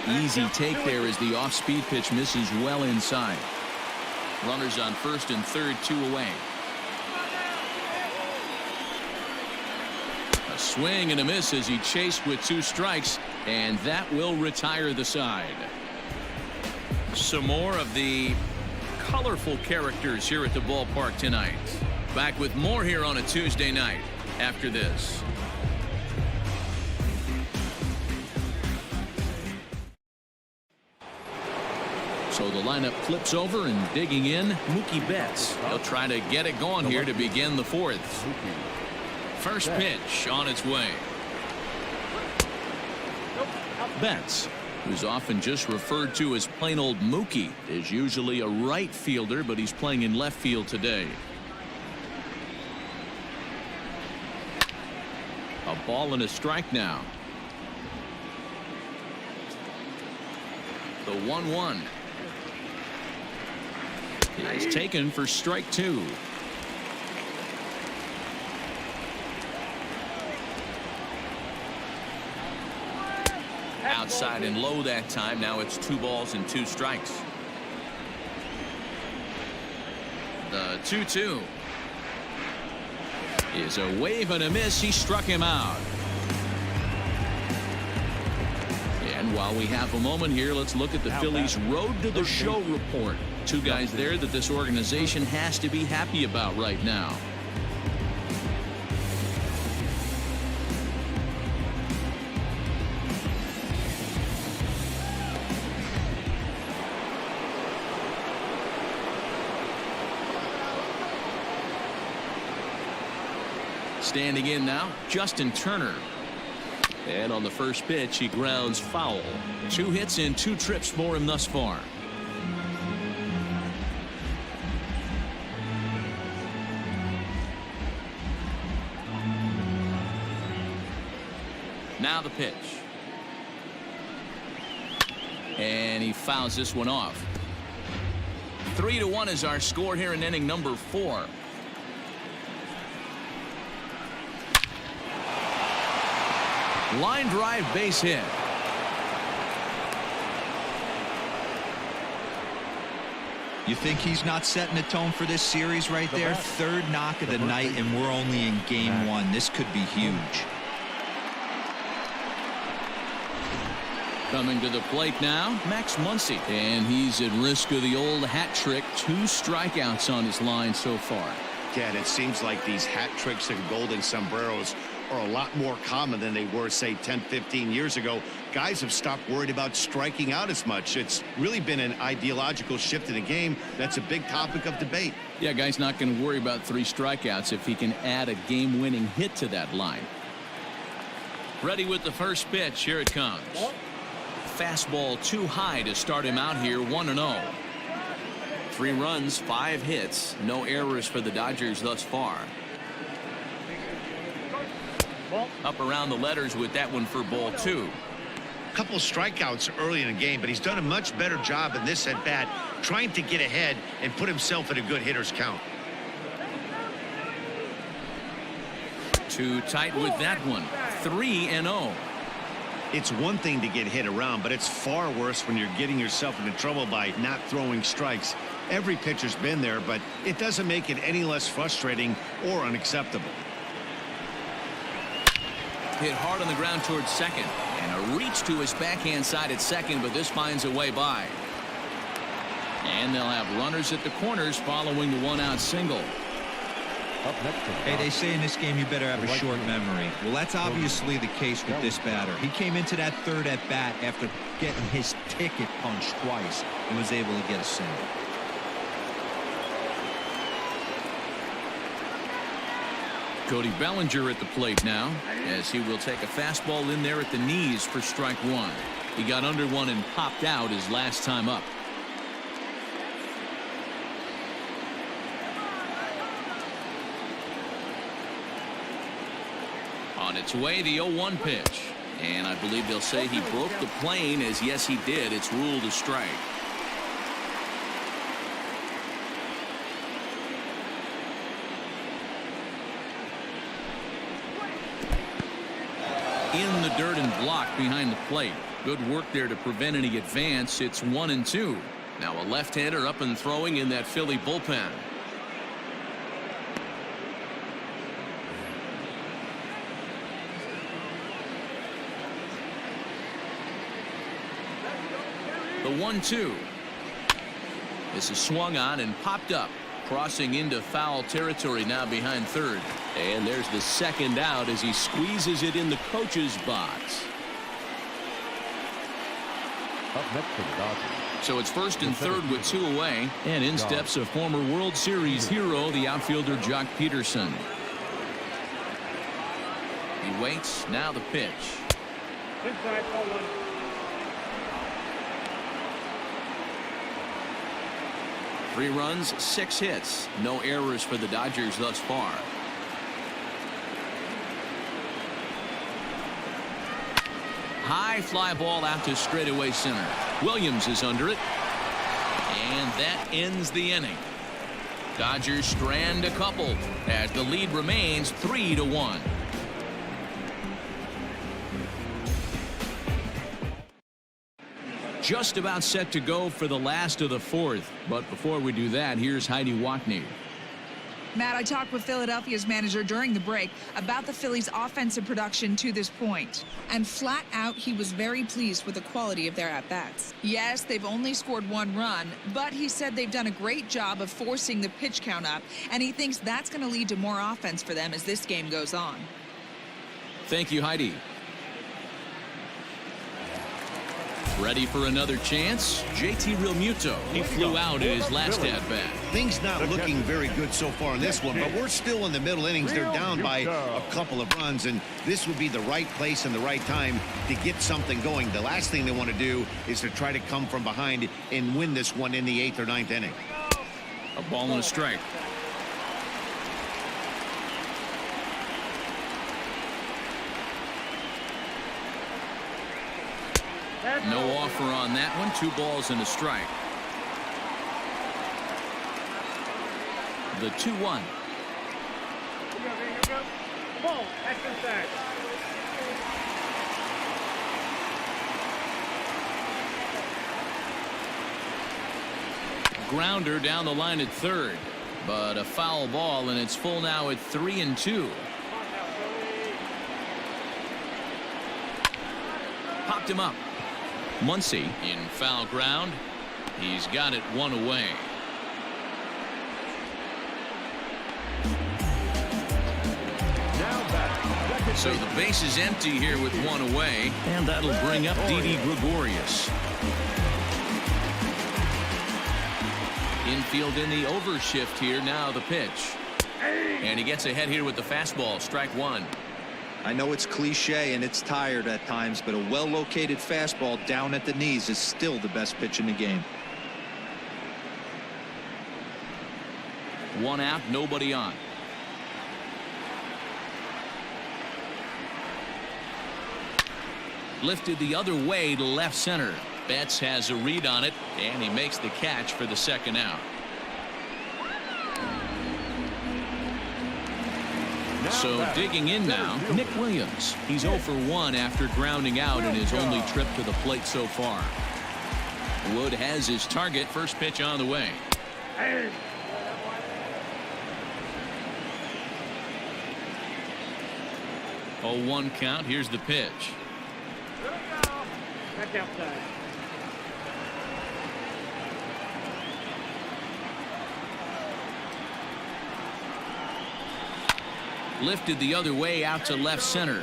Easy take there as the off-speed pitch misses well inside. Runners on first and third, 2 away. A swing and a miss as he chased with 2 strikes, and that will retire the side. Some more of the colorful characters here at the ballpark tonight. Back with more here on a Tuesday night after this. So the lineup flips over and digging in, Mookie Betts. He'll try to get it going here to begin the 4th. First pitch on its way. Betts, who's often just referred to as plain old Mookie, is usually a right fielder, but he's playing in left field today. A ball and a strike now. The 1-1. Is taken for strike 2. Outside and low that time. Now it's 2 balls and 2 strikes. The 2-2 is a wave and a miss. He struck him out. And while we have a moment here, let's look at the Phillies' road to the show report. 2 guys there that this organization has to be happy about right now. Standing in now, Justin Turner. And on the first pitch, he grounds foul. 2 hits and 2 trips for him thus far. Now the pitch. And he fouls this one off. 3-1 is our score here in inning number 4. Line drive, base hit. You think he's not setting the tone for this series right there? 3rd knock of the night, and we're only in game 1. This could be huge. Coming to the plate now, Max Muncy. And he's at risk of the old hat trick. 2 strikeouts on his line so far. Yeah, and it seems like these hat tricks and golden sombreros are a lot more common than they were, say, 10, 15 years ago. Guys have stopped worried about striking out as much. It's really been an ideological shift in the game. That's a big topic of debate. Yeah, guy's not going to worry about 3 strikeouts if he can add a game-winning hit to that line. Ready with the first pitch. Here it comes. Fastball too high to start him out here, 1-0. 3 runs, 5 hits, no errors for the Dodgers thus far. Up around the letters with that one for ball 2. A couple strikeouts early in the game, but he's done a much better job in this at bat, trying to get ahead and put himself in a good hitter's count. Too tight with that one. 3-0. It's one thing to get hit around, but it's far worse when you're getting yourself into trouble by not throwing strikes. Every pitcher's been there, but it doesn't make it any less frustrating or unacceptable. Hit hard on the ground towards second, and a reach to his backhand side at second, but this finds a way by. And they'll have runners at the corners following the 1-out single. Up next to Hey, they say in this game you better have a short memory. Well, that's obviously the case with this batter. He came into that third at bat after getting his ticket punched twice and was able to get a single. Cody Bellinger at the plate now, as he will take a fastball in there at the knees for strike one. He got under one and popped out his last time up. On its way, the 0-1 pitch. And I believe they'll say he broke the plane, as yes, he did. It's ruled a strike. In the dirt and blocked behind the plate. Good work there to prevent any advance. It's 1-2. Now a left-hander up and throwing in that Philly bullpen. The 1-2. This is swung on and popped up, crossing into foul territory now behind third. And there's the second out as he squeezes it in the coach's box. Up next to the Dodgers. So it's first and third with two away, and in steps a former World Series hero, the outfielder Jock Peterson. He waits. Now the pitch. Inside, 0-1. 3 runs, 6 hits. No errors for the Dodgers thus far. High fly ball out to straightaway center. Williams is under it. And that ends the inning. Dodgers strand a couple as the lead remains 3-1. Just about set to go for the last of the fourth. But before we do that, here's Heidi Watney. Matt, I talked with Philadelphia's manager during the break about the Phillies' offensive production to this point. And flat out, he was very pleased with the quality of their at-bats. Yes, they've only scored 1 run, but he said they've done a great job of forcing the pitch count up, and he thinks that's going to lead to more offense for them as this game goes on. Thank you, Heidi. Ready for another chance? JT Realmuto. He flew out in his last at-bat. Things not looking very good so far in this one, but we're still in the middle innings. They're down by a couple of runs, and this would be the right place and the right time to get something going. The last thing they want to do is to try to come from behind and win this one in the 8th or 9th inning. A ball and a strike. No offer on that one. 2 balls and a strike. The 2-1. Ball, that's inside. Grounder down the line at third, but a foul ball, and it's full now at 3-2. Popped him up. Muncy in foul ground. He's got it 1 away. So the base is empty here with 1 away, and that'll bring up Didi Gregorius. Infield in the overshift here. Now the pitch. And he gets ahead here with the fastball. Strike 1. I know it's cliche and it's tired at times, but a well-located fastball down at the knees is still the best pitch in the game. 1 out, nobody on. Lifted the other way to left center. Betts has a read on it, and he makes the catch for the second out. So digging in now, Nick Williams. He's 0 for 1 after grounding out in his only trip to the plate so far. Wood has his target. First pitch on the way. 0-1 count. Here's the pitch. Back outside. Lifted the other way out to left center.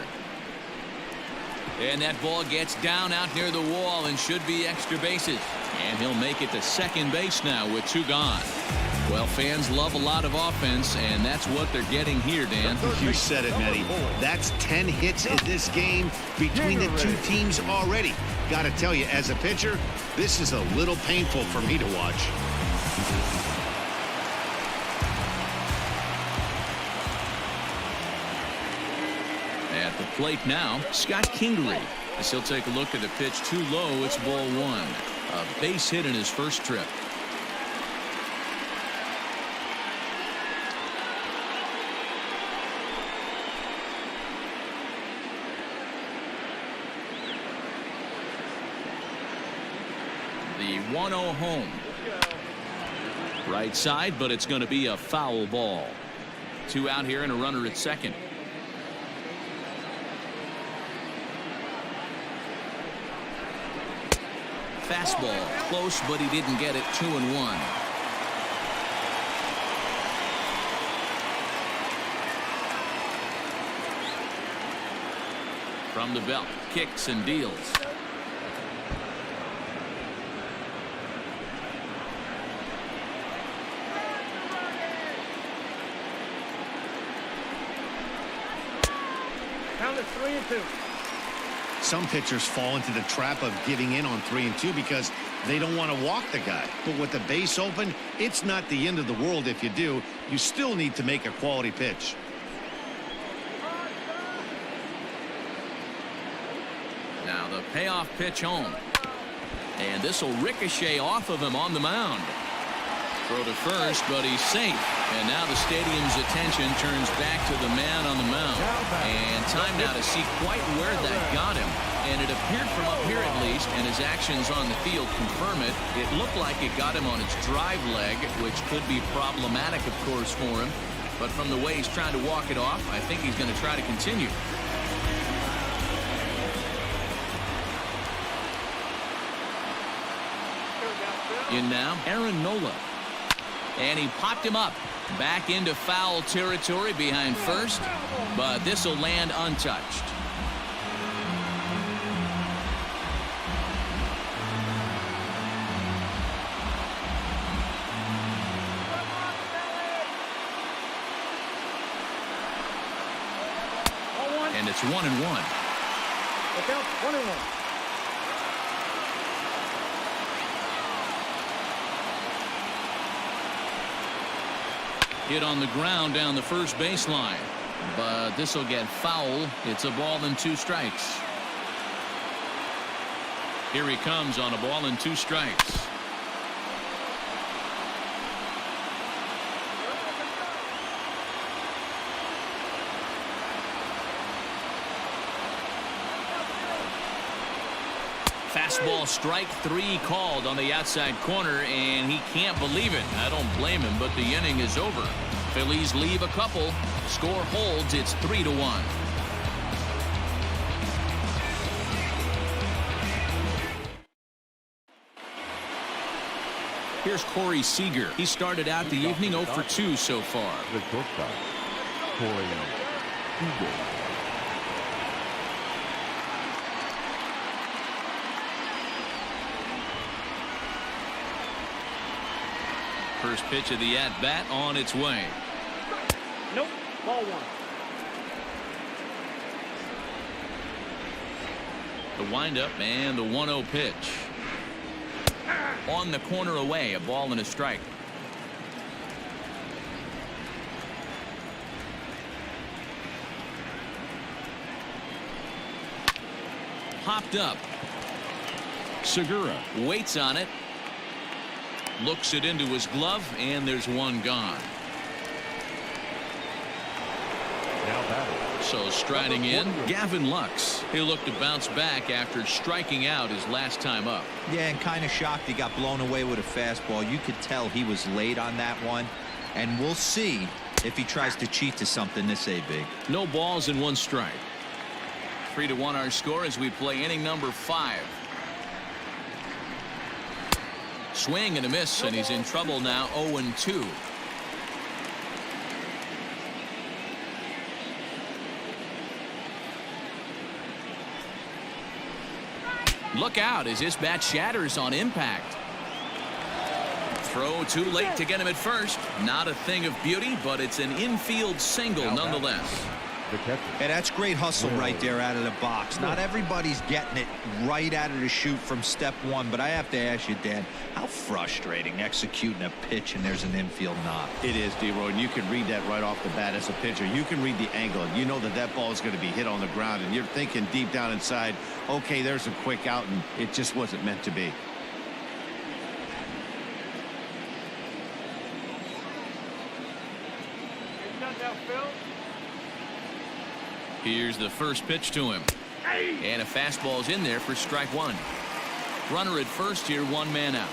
And that ball gets down out near the wall and should be extra bases. And he'll make it to second base now with 2 gone. Well, fans love a lot of offense, and that's what they're getting here, Dan. You said it, Matty. That's 10 hits in this game between the two teams already. Got to tell you, as a pitcher, this is a little painful for me to watch. At the plate now, Scott Kingery. As he'll take a look at the pitch too low, it's ball 1. A base hit in his first trip. The 1-0 home. Right side, but it's going to be a foul ball. 2 out here and a runner at second. Fastball close, but he didn't get it. 2-1. From the belt, kicks and deals. Count is 3-2. Some pitchers fall into the trap of giving in on 3-2 because they don't want to walk the guy. But with the base open, it's not the end of the world if you do. You still need to make a quality pitch. Now the payoff pitch home. And this will ricochet off of him on the mound. Throw to first, but he's safe. And now the stadium's attention turns back to the man on the mound. And time now to see quite where that got him. And it appeared from up here at least, and his actions on the field confirm it. It looked like it got him on its drive leg, which could be problematic, of course, for him. But from the way he's trying to walk it off, I think he's going to try to continue. In now, Aaron Nola. And he popped him up. Back into foul territory behind first. But this will land untouched. And it's 1-1. Look out, 1-1. Hit on the ground down the first baseline. But this will get foul. It's a ball and 2 strikes. Here he comes on a ball and 2 strikes. Fastball strike 3 called on the outside corner, and he can't believe it. I don't blame him, but the inning is over. Phillies leave a couple. Score holds. It's 3-1. Here's Corey Seager. He started out the evening 0 for 2 so far. The shortstop, Corey Seager. First pitch of the at-bat on its way. Nope, ball 1. The windup and the 1-0 pitch. On the corner away, a ball and a strike. Popped up. Segura waits on it. Looks it into his glove, and there's 1 gone. Now batting. So striding in, Gavin Lux. He'll look to bounce back after striking out his last time up. Yeah, and kind of shocked he got blown away with a fastball. You could tell he was late on that one. And we'll see if he tries to cheat to something this big. No balls and 1 strike. 3-1 our score as we play inning number 5. Swing and a miss, and he's in trouble now. 0-2. Look out as this bat shatters on impact. Throw too late to get him at first. Not a thing of beauty, but it's an infield single nonetheless. The catcher. Hey, that's great hustle right there out of the box. Not everybody's getting it right out of the chute from step one, but I have to ask you, Dan, how frustrating executing a pitch and there's an infield knock. It is, D-Roy, and you can read that right off the bat as a pitcher. You can read the angle. You know that that ball is going to be hit on the ground, and you're thinking deep down inside, okay, there's a quick out, and it just wasn't meant to be. Here's the first pitch to him. And a fastball's in there for strike one. Runner at first here, one man out.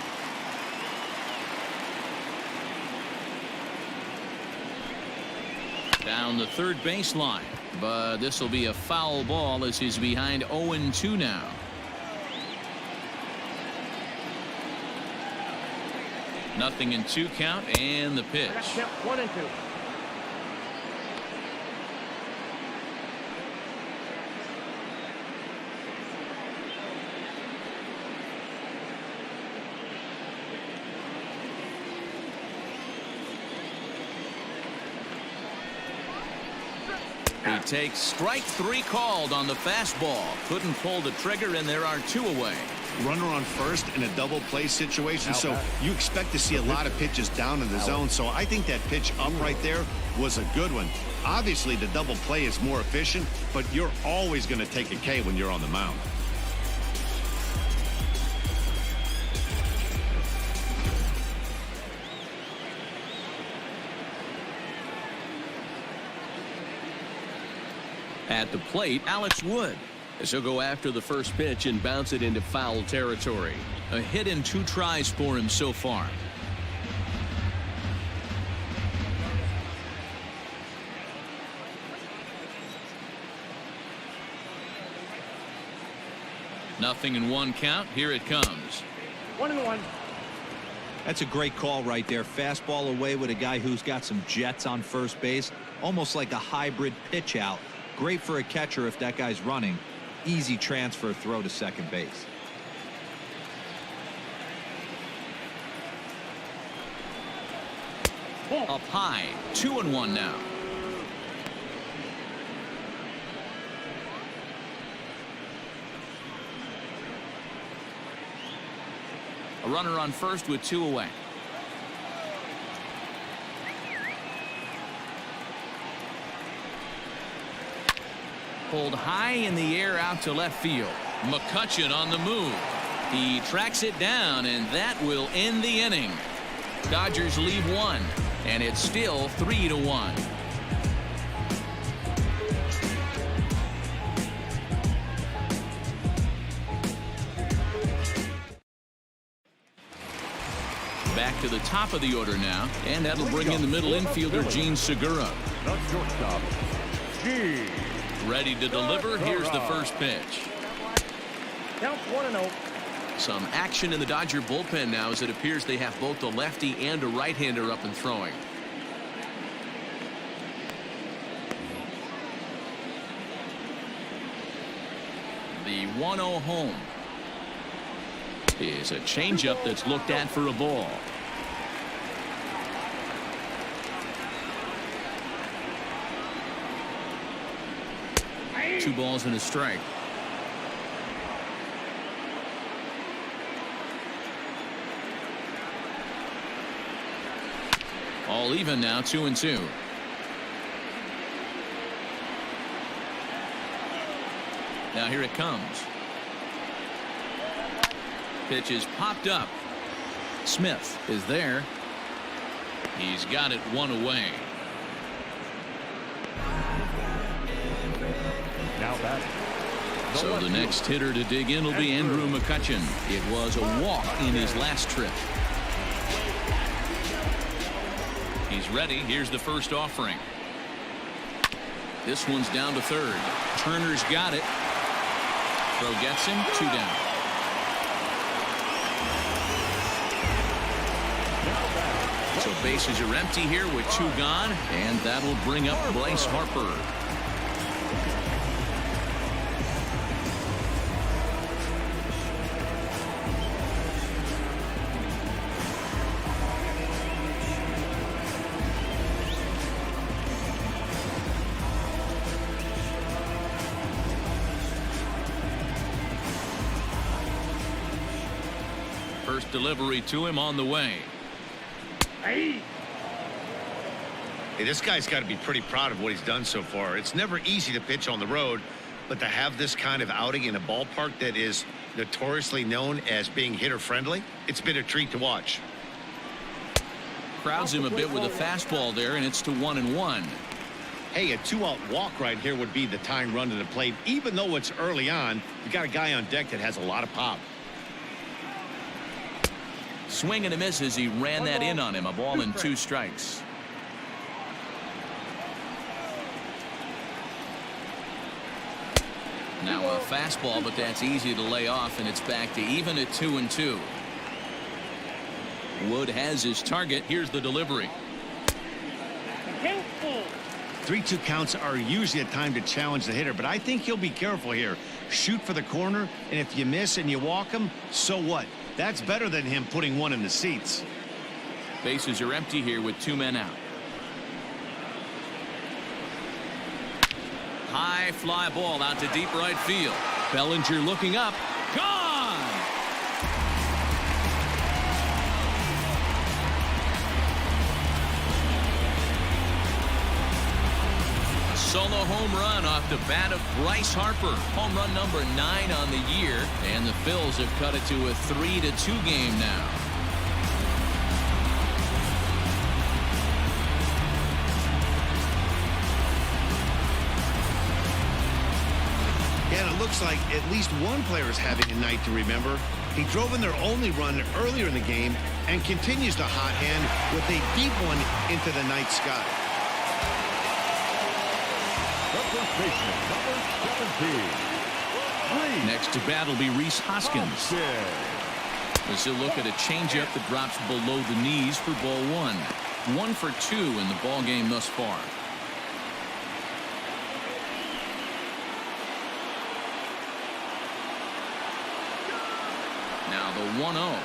Down the third baseline, but this will be a foul ball as he's behind 0-2 now. Nothing in 2 count, and the pitch. 1-2. He takes strike 3 called on the fastball. Couldn't pull the trigger, and there are 2 away. Runner on first in a double play situation, so you expect to see a lot of pitches down in the zone. So I think that pitch up right there was a good one. Obviously, the double play is more efficient, but you're always going to take a K when you're on the mound. At the plate, Alex Wood. As he'll go after the first pitch and bounce it into foul territory. A hit in 2 tries for him so far. Nothing in 1 count. Here it comes. 1-1. That's a great call right there. Fastball away with a guy who's got some jets on first base. Almost like a hybrid pitch out. Great for a catcher if that guy's running. Easy transfer throw to second base. Up high. 2-1 now. A runner on first with 2 away. Pulled high in the air out to left field. McCutchen on the move. He tracks it down, and that will end the inning. Dodgers leave 1, and it's still 3-1. Back to the top of the order now, and that'll bring in the middle infielder Gene Segura. The shortstop, Gene. Ready to deliver. Here's the first pitch. Count 1-0. Some action in the Dodger bullpen now, as it appears they have both a lefty and a right-hander up and throwing. The 1-0 home is a changeup that's looked at for a ball. Two balls and a strike. All even now, 2-2. Now here it comes. Pitch is popped up. Smith is there. He's got it 1 away. Now batting. So the next hitter to dig in will be Andrew McCutchen. It was a walk in his last trip. He's ready. Here's the first offering. This one's down to third. Turner's got it. Throw gets him. 2 down. So bases are empty here with 2 gone, and that'll bring up Bryce Harper. First delivery to him on the way. Hey, this guy's got to be pretty proud of what he's done so far. It's never easy to pitch on the road, but to have this kind of outing in a ballpark that is notoriously known as being hitter friendly, it's been a treat to watch. Crowds him a bit with a fastball there, and it's to 1-1. Hey, a 2-out walk right here would be the tying run to the plate. Even though it's early on, you got a guy on deck that has a lot of pop. Swing and a miss as he ran that in on him. A ball and 2 strikes. Now a fastball, but that's easy to lay off, and it's back to even at 2-2. Wood has his target. Here's the delivery. 3-2 counts are usually a time to challenge the hitter, but I think he'll be careful here. Shoot for the corner, and if you miss and you walk him, so what? That's better than him putting one in the seats. Bases are empty here with 2 men out. High fly ball out to deep right field. Bellinger looking up. Gone! A solo home run off the bat of Bryce Harper. Home run number 9 on the year, and the Phils have cut it to a 3-2 game now. And it looks like at least one player is having a night to remember. He drove in their only run earlier in the game and continues to hot hand with a deep one into the night sky. The first baseman, number 17. Next to bat will be Rhys Hoskins. As he'll look at a changeup that drops below the knees for ball 1. 1 for 2 in the ball game thus far. Now the 1-0.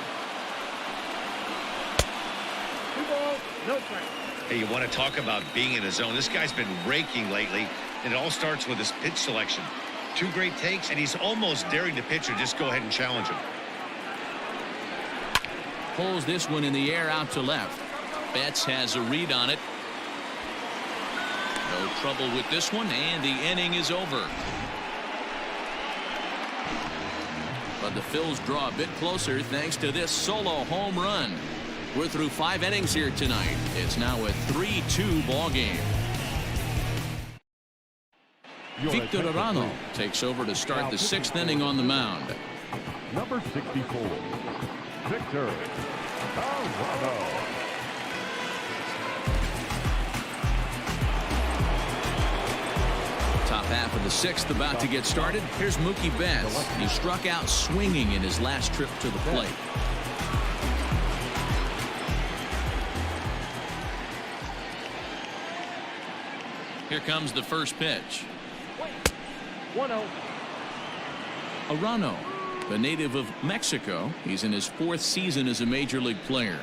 2 balls, no strike. Hey, you want to talk about being in a zone? This guy's been raking lately, and it all starts with his pitch selection. 2 great takes, and he's almost daring the pitcher just go ahead and challenge him. Pulls this one in the air out to left. Betts has a read on it. No trouble with this one, and the inning is over. But the Phils draw a bit closer thanks to this solo home run. We're through 5 innings here tonight. It's now a 3-2 ball game. Victor Arano takes over to start the 6th inning on the mound. Number 64, Victor Arano. Top half of the 6th about to get started. Here's Mookie Betts. He struck out swinging in his last trip to the plate. Here comes the first pitch. 1-0. Arano, a native of Mexico. He's in his 4th season as a major league player.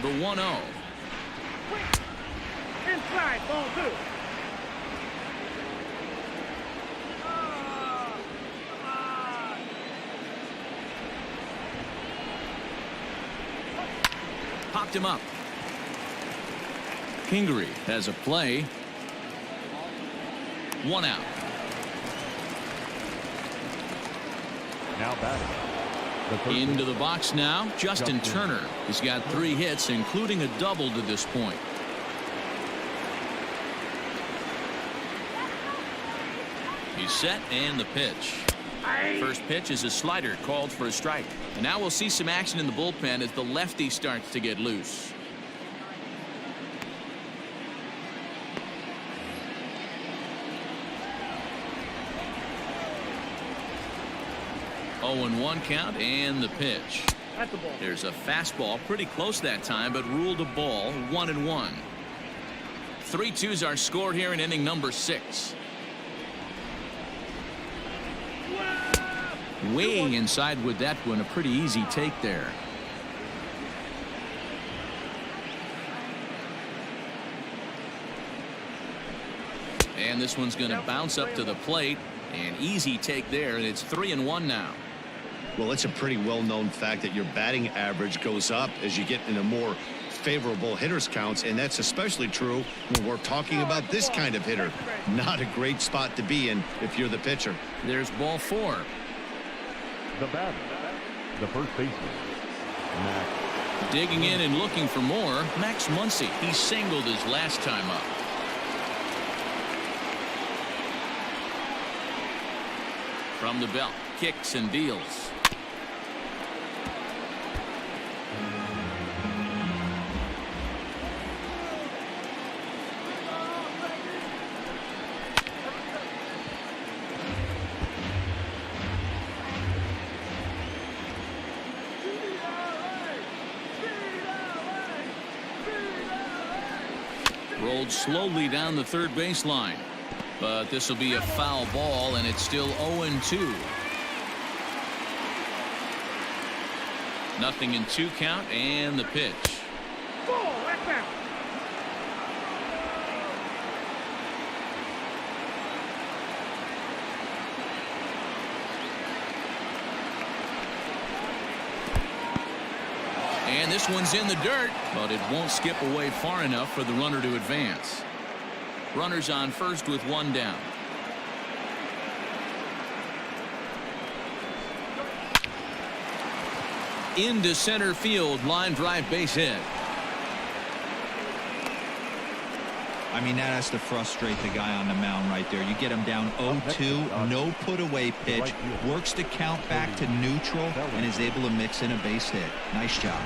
The 1-0. Inside, ball 2. Popped him up. Kingery has a play. 1 out. Now batting. Into the box now, Justin Turner. He's got 3 hits, including a double to this point. He's set, and the pitch. First pitch is a slider called for a strike. And now we'll see some action in the bullpen as the lefty starts to get loose. Oh, 0-1 count, and the pitch. That's the ball. There's a fastball pretty close that time, but ruled a ball. 1-1. 3-2s are scored here in inning number 6. Way inside with that one. A pretty easy take there. And this one's going to bounce up to the plate. An easy take there, and it's 3-1 now. Well, it's a pretty well-known fact that your batting average goes up as you get into more favorable hitters counts, and that's especially true when we're talking about this kind of hitter. Not a great spot to be in if you're the pitcher. There's ball 4. The batter, the first baseman, Max. Digging in and looking for more, Max Muncy. He singled his last time up. From the belt, kicks and deals. Rolled slowly down the third baseline. But this will be a foul ball, and it's still 0-2. Nothing in 2 count, and the pitch. Ball, that's out. And this one's in the dirt, but it won't skip away far enough for the runner to advance. Runners on first with 1 down. Into center field, line drive, base hit. I mean, that has to frustrate the guy on the mound right there. You get him down 0-2, no put away pitch, works the count back to neutral, and is able to mix in a base hit. Nice job.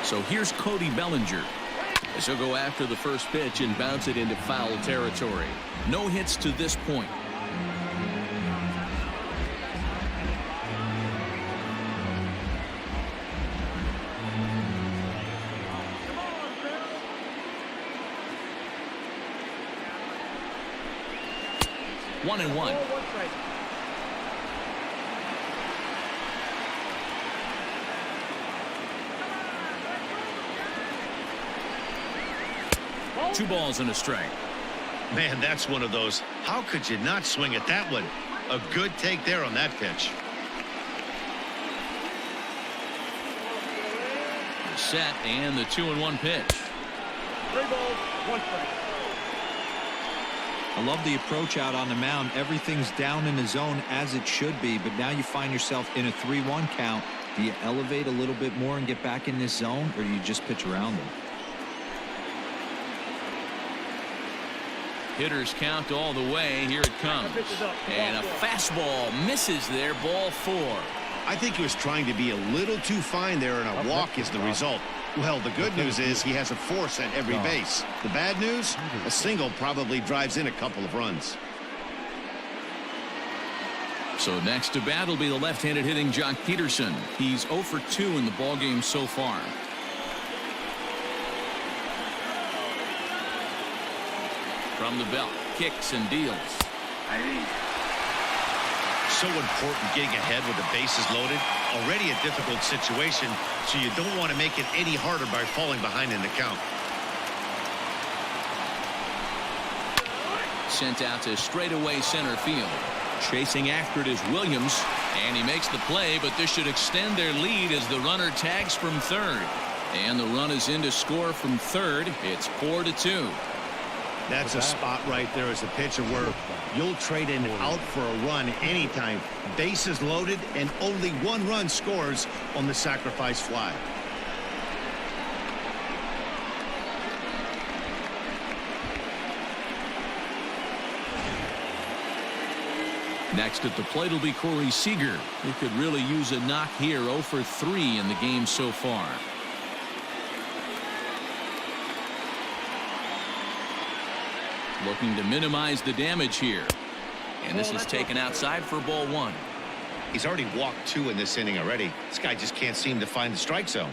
So here's Cody Bellinger. As he'll go after the first pitch and bounce it into foul territory. No hits to this point. One and one. Two balls and a strike. Man, that's one of those. How could you not swing at that one? A good take there on that pitch. Set and the 2-1 pitch. 3 balls, 1 strike. I love the approach out on the mound. Everything's down in the zone as it should be, but now you find yourself in a 3-1 count. Do you elevate a little bit more and get back in this zone, or do you just pitch around them? Hitters count all the way. Here it comes. And a fastball misses there. Ball 4. I think he was trying to be a little too fine there, and a walk is the result. Well, the good news is he has a force at every base. The bad news, a single probably drives in a couple of runs. So next to bat will be the left-handed hitting Jock Peterson. He's 0 for 2 in the ballgame so far. From the belt, kicks and deals. So important getting ahead with the bases loaded. Already a difficult situation, so you don't want to make it any harder by falling behind in the count. Sent out to straightaway center field. Chasing after it is Williams, and he makes the play, but this should extend their lead as the runner tags from third. And the run is in to score from third. It's 4-2. That's a spot right there as a pitcher where you'll trade in out for a run anytime. Bases loaded, and only 1 run scores on the sacrifice fly. Next at the plate will be Corey Seager, who could really use a knock here. 0 for 3 in the game so far. Looking to minimize the damage here. And this is taken outside for ball 1. He's already walked 2 in this inning already. This guy just can't seem to find the strike zone.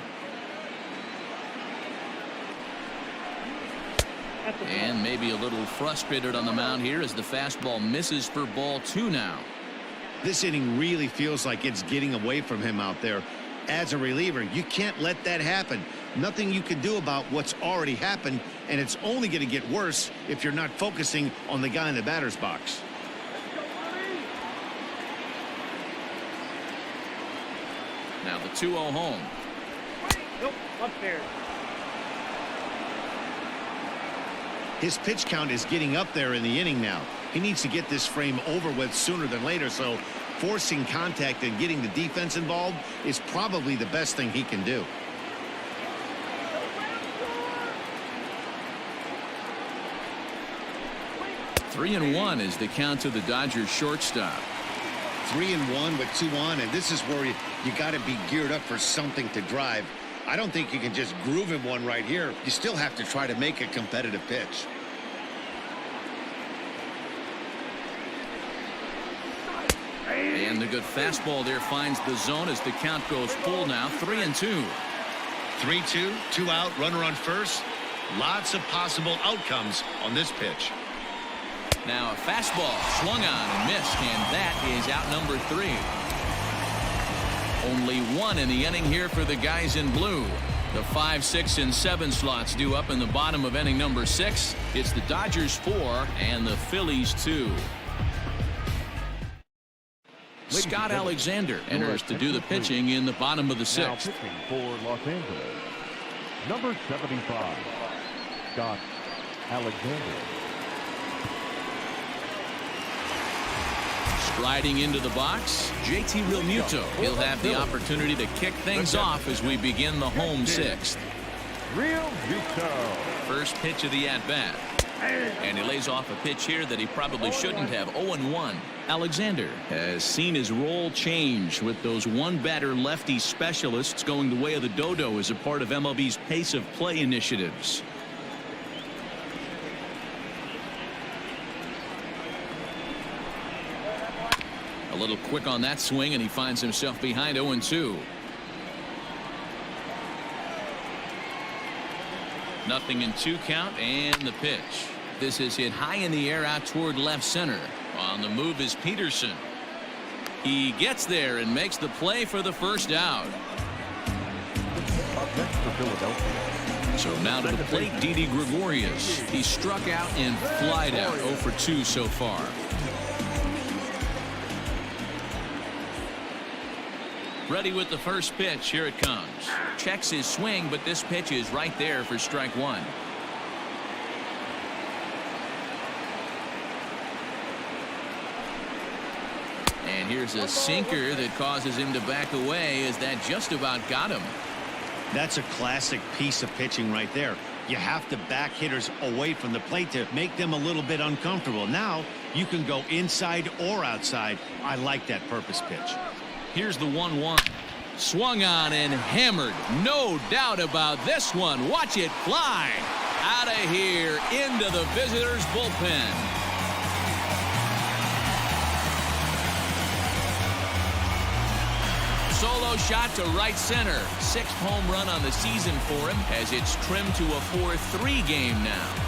And maybe a little frustrated on the mound here as the fastball misses for ball 2 now. This inning really feels like it's getting away from him out there. As a reliever, you can't let that happen. Nothing you can do about what's already happened, and it's only going to get worse if you're not focusing on the guy in the batter's box. Now the 2-0 home. Nope, upstairs. His pitch count is getting up there in the inning now. He needs to get this frame over with sooner than later, so forcing contact and getting the defense involved is probably the best thing he can do. Three and one is the count to the Dodgers shortstop. 3-1 with 2 on, and this is where you got to be geared up for something to drive. I don't think you can just groove him one right here. You still have to try to make a competitive pitch. And the good fastball there finds the zone as the count goes full now. 3-2. 3-2, 2 out, runner on first. Lots of possible outcomes on this pitch. Now a fastball swung on and missed, and that is out number 3. Only one in the inning here for the guys in blue. The 5, 6, and 7 slots due up in the bottom of inning number 6. It's the Dodgers 4 and the Phillies 2. Scott Alexander enters to do the pitching in the bottom of the 6th. Now pitching for Los Angeles, number 75, Scott Alexander. Striding into the box, JT Realmuto. He'll have the opportunity to kick things off as we begin the home 6th. Realmuto. First pitch of the at-bat. And he lays off a pitch here that he probably shouldn't have. 0-1. Alexander has seen his role change with those one-batter lefty specialists going the way of the dodo as a part of MLB's pace of play initiatives. A little quick on that swing, and he finds himself behind 0-2. Nothing in 2 count, and the pitch. This is hit high in the air out toward left center. On the move is Peterson. He gets there and makes the play for the first out. Up next for Philadelphia. So now to the plate, Didi Gregorius. He struck out and flied out. 0 for 2 so far. Ready with the first pitch. Here it comes. Checks his swing, but this pitch is right there for strike 1. And here's a sinker that causes him to back away, as that just about got him. That's a classic piece of pitching right there. You have to back hitters away from the plate to make them a little bit uncomfortable. Now you can go inside or outside. I like that purpose pitch. Here's the 1-1. Swung on and hammered. No doubt about this one. Watch it fly out of here into the visitors' bullpen. Solo shot to right center. 6th home run on the season for him, as it's trimmed to a 4-3 game now.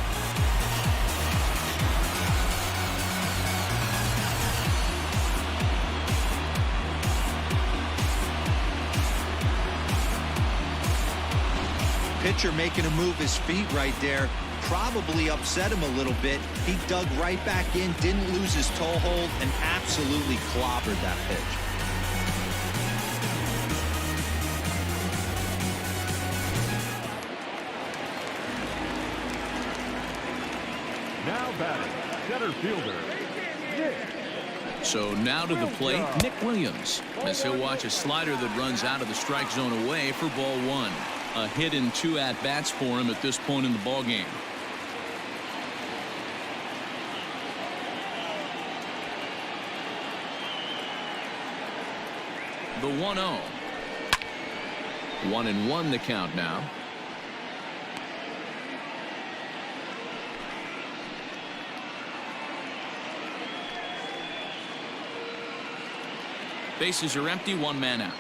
Pitcher making him move his feet right there probably upset him a little bit. He dug right back in, didn't lose his toe hold, and absolutely clobbered that pitch. Now batting, center fielder, Nick. So now to the plate, Nick Williams, as he'll watch a slider that runs out of the strike zone away for ball 1. A hit in 2 at-bats for him at this point in the ballgame. The 1-0. 1-1 the count now. Bases are empty, 1 man out.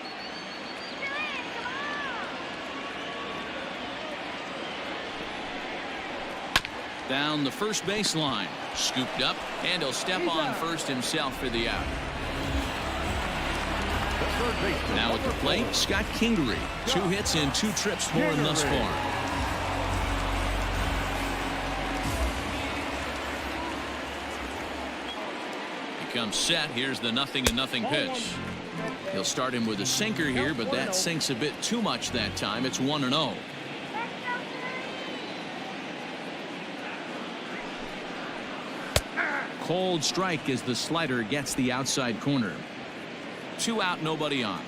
Down the first baseline, scooped up, and he'll step on first himself for the out. the third baseman. Now at the plate, Scott Kingery. 2 hits in 2 trips for him thus far. He comes set. Here's the 0-0 pitch. He'll start him with a sinker here, but that sinks a bit too much that time. It's 1-0. Cold strike as the slider gets the outside corner. 2 out, nobody on.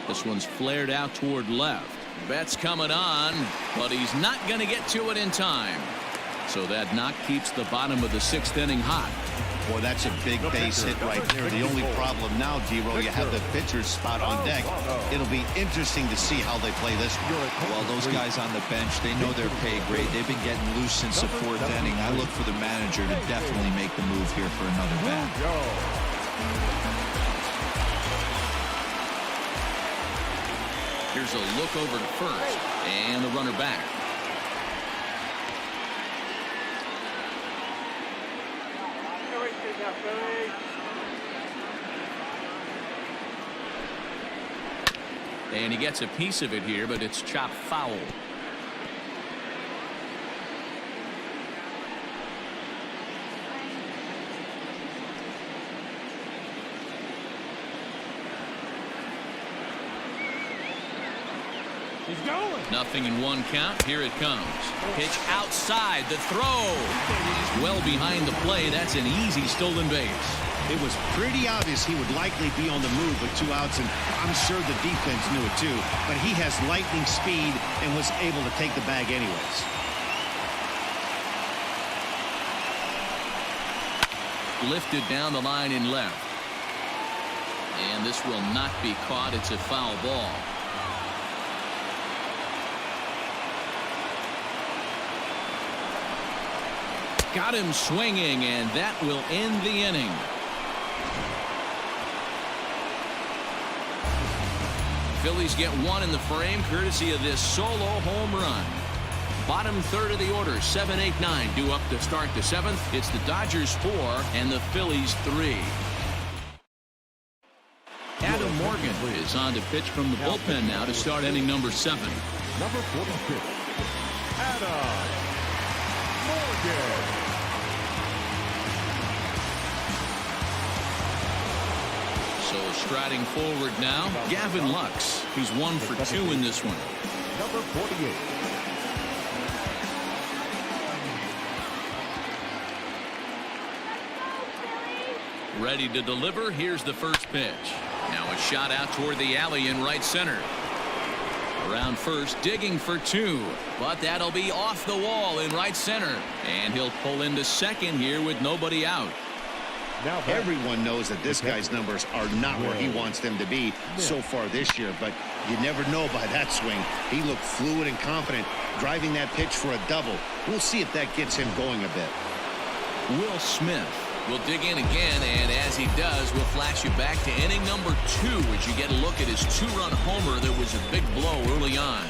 This one's flared out toward left. Betts coming on, but he's not going to get to it in time. So that knock keeps the bottom of the 6th inning hot. Boy, that's a big base hit right there. The only problem now, D-Row, you have the pitcher's spot on deck. It'll be interesting to see how they play this one. Well, those guys on the bench, they know their pay grade. They've been getting loose since the 4th inning. I look for the manager to definitely make the move here for another bat. Here's a look over to first, and the runner back. And he gets a piece of it here, but it's chopped foul. He's going. 0-1 count. Here it comes. Pitch outside. The throw is well behind the play. That's an easy stolen base. It was pretty obvious he would likely be on the move with 2 outs, and I'm sure the defense knew it too. But he has lightning speed and was able to take the bag anyways. Lifted down the line in left. And this will not be caught. It's a foul ball. Got him swinging, and that will end the inning. Phillies get 1 in the frame courtesy of this solo home run. Bottom 3rd of the order, 7, 8, 9 due up to start the 7th. It's the Dodgers 4 and the Phillies 3. Adam Morgan is on to pitch from the bullpen now to start inning number 7. Number 46, Adam Morgan. So striding forward now, Gavin Lux, who's 1 for 2 in this one. Number 48. Ready to deliver. Here's the first pitch. Now a shot out toward the alley in right center. Around first, digging for 2, but that'll be off the wall in right center, and he'll pull into second here with nobody out. Now everyone knows that this guy's numbers are not where he wants them to be so far this year, but you never know by that swing. He looked fluid and confident, driving that pitch for a double. We'll see if that gets him going a bit. Will Smith will dig in again, and as he does, we'll flash you back to inning number 2 as you get a look at his 2-run homer that was a big blow early on.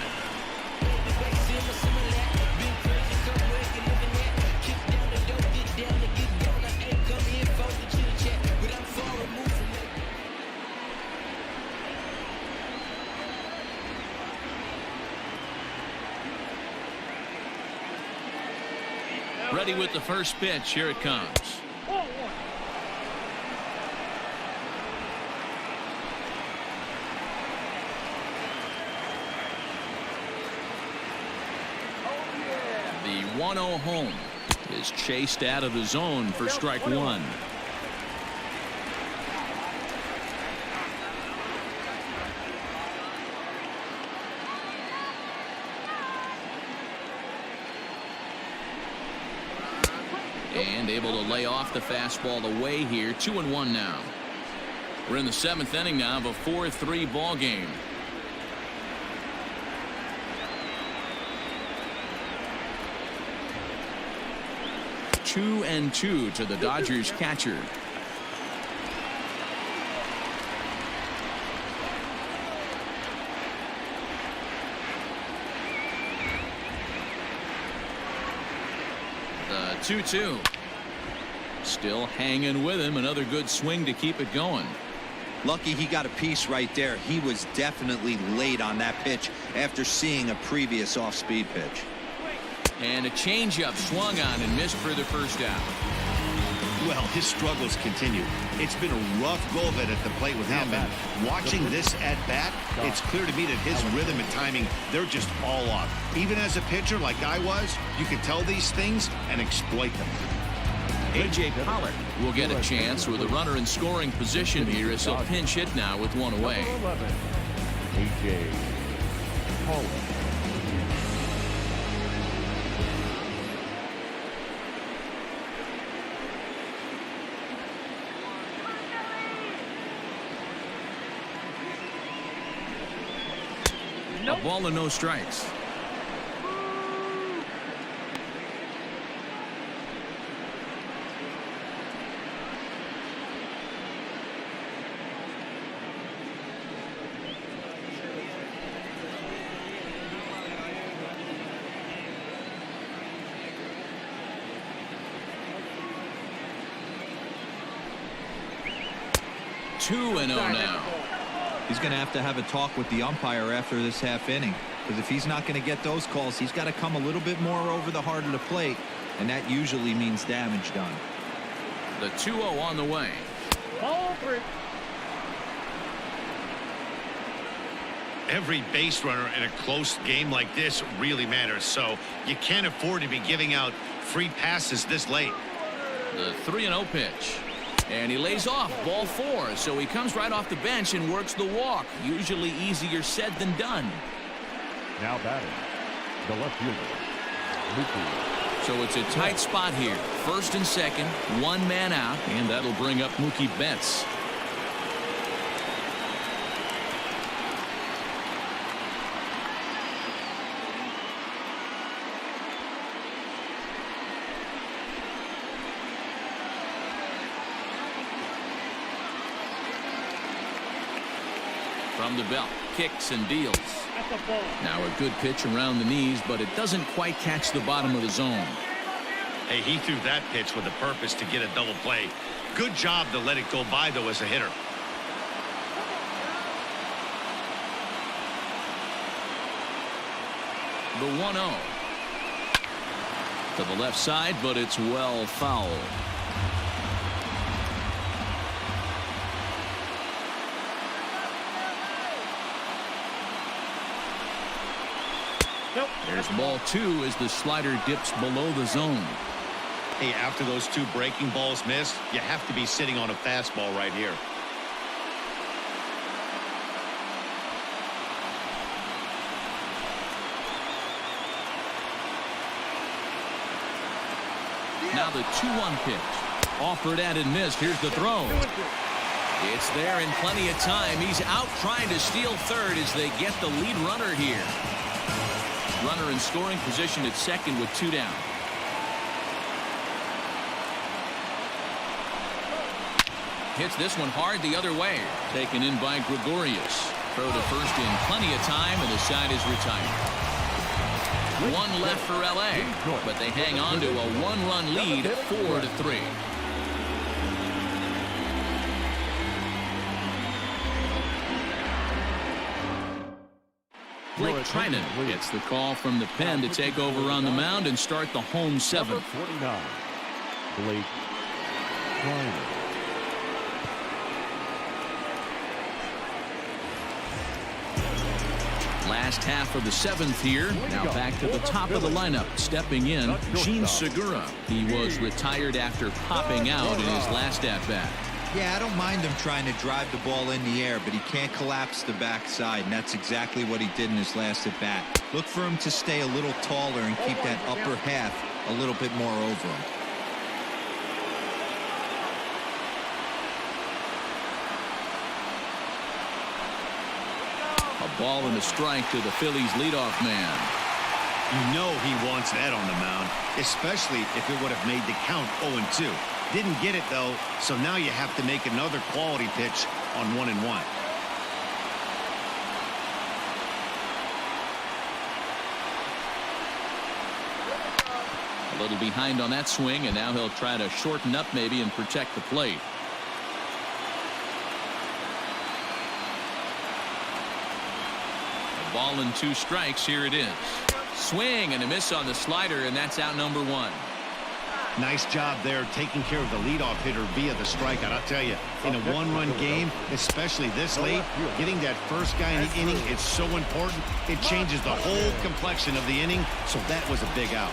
Ready with the first pitch. Here it comes. The 1-0 home is chased out of the zone for strike 1. And able to lay off the fastball away here. 2-1 now. We're in the 7th inning now of a 4-3 ball game. Two and 2 to the Dodgers catcher. The 2-2. Still hanging with him. Another good swing to keep it going. Lucky he got a piece right there. He was definitely late on that pitch after seeing a previous off-speed pitch. And a changeup swung on and missed for the first out. Well, his struggles continue. It's been a rough go of it at the plate with him. And watching this at bat, it's clear to me that his rhythm and timing, they're just all off. Even as a pitcher like I was, you can tell these things and exploit them. A.J. Pollard will get a chance with a runner in scoring position here as he'll pinch hit now with one away. Number 11, A.J. Pollard. A ball and no strikes. Two and 0 now. He's going to have a talk with the umpire after this half inning, because if he's not going to get those calls, he's got to come a little bit more over the heart of the plate, and that usually means damage done. The 2-0 on the way. Over. Every base runner in a close game like this really matters, so you can't afford to be giving out free passes this late. The 3-0 pitch. And he lays off ball 4, so he comes right off the bench and works the walk. Usually easier said than done. Now batting, the left fielder, Mookie. So it's a tight spot here. First and second, one man out, and that'll bring up Mookie Betts. From the belt, kicks and deals. That's a ball. Now a good pitch around the knees, but it doesn't quite catch the bottom of the zone. Hey, he threw that pitch with a purpose to get a double play. Good job to let it go by, though, as a hitter. The 1-0. To the left side, but it's well fouled. Nope. There's ball 2 as the slider dips below the zone. Hey, after those 2 breaking balls missed, you have to be sitting on a fastball right here. Now the 2-1 pitch. Offered and missed. Here's the throw. It's there in plenty of time. He's out trying to steal third as they get the lead runner here. Runner in scoring position at second with 2 down. Hits this one hard the other way. Taken in by Gregorius. Throw to first in plenty of time, and the side is retired. One left for L.A., but they hang on to a 1-run lead, 4-3. Blake Trinan gets the call from the pen to take over on the mound and start the home 7th. Number 49, Blake Trinan. Last half of the 7th here. Now back to the top of the lineup. Stepping in, Gene Segura. He was retired after popping out in his last at-bat. Yeah, I don't mind him trying to drive the ball in the air, but he can't collapse the backside, and that's exactly what he did in his last at-bat. Look for him to stay a little taller and keep that upper half a little bit more over him. A ball and a strike to the Phillies leadoff man. You know he wants that on the mound, especially if it would have made the count 0-2. Didn't get it, though, so now you have to make another quality pitch on 1-1. A little behind on that swing, and now he'll try to shorten up maybe and protect the plate. A ball and 2 strikes. Here it is. Swing and a miss on the slider, and that's out number 1. Nice job there taking care of the leadoff hitter via the strikeout. I'll tell you, in a one-run game, especially this late, getting that first guy in the inning is so important. It changes the whole complexion of the inning, so that was a big out.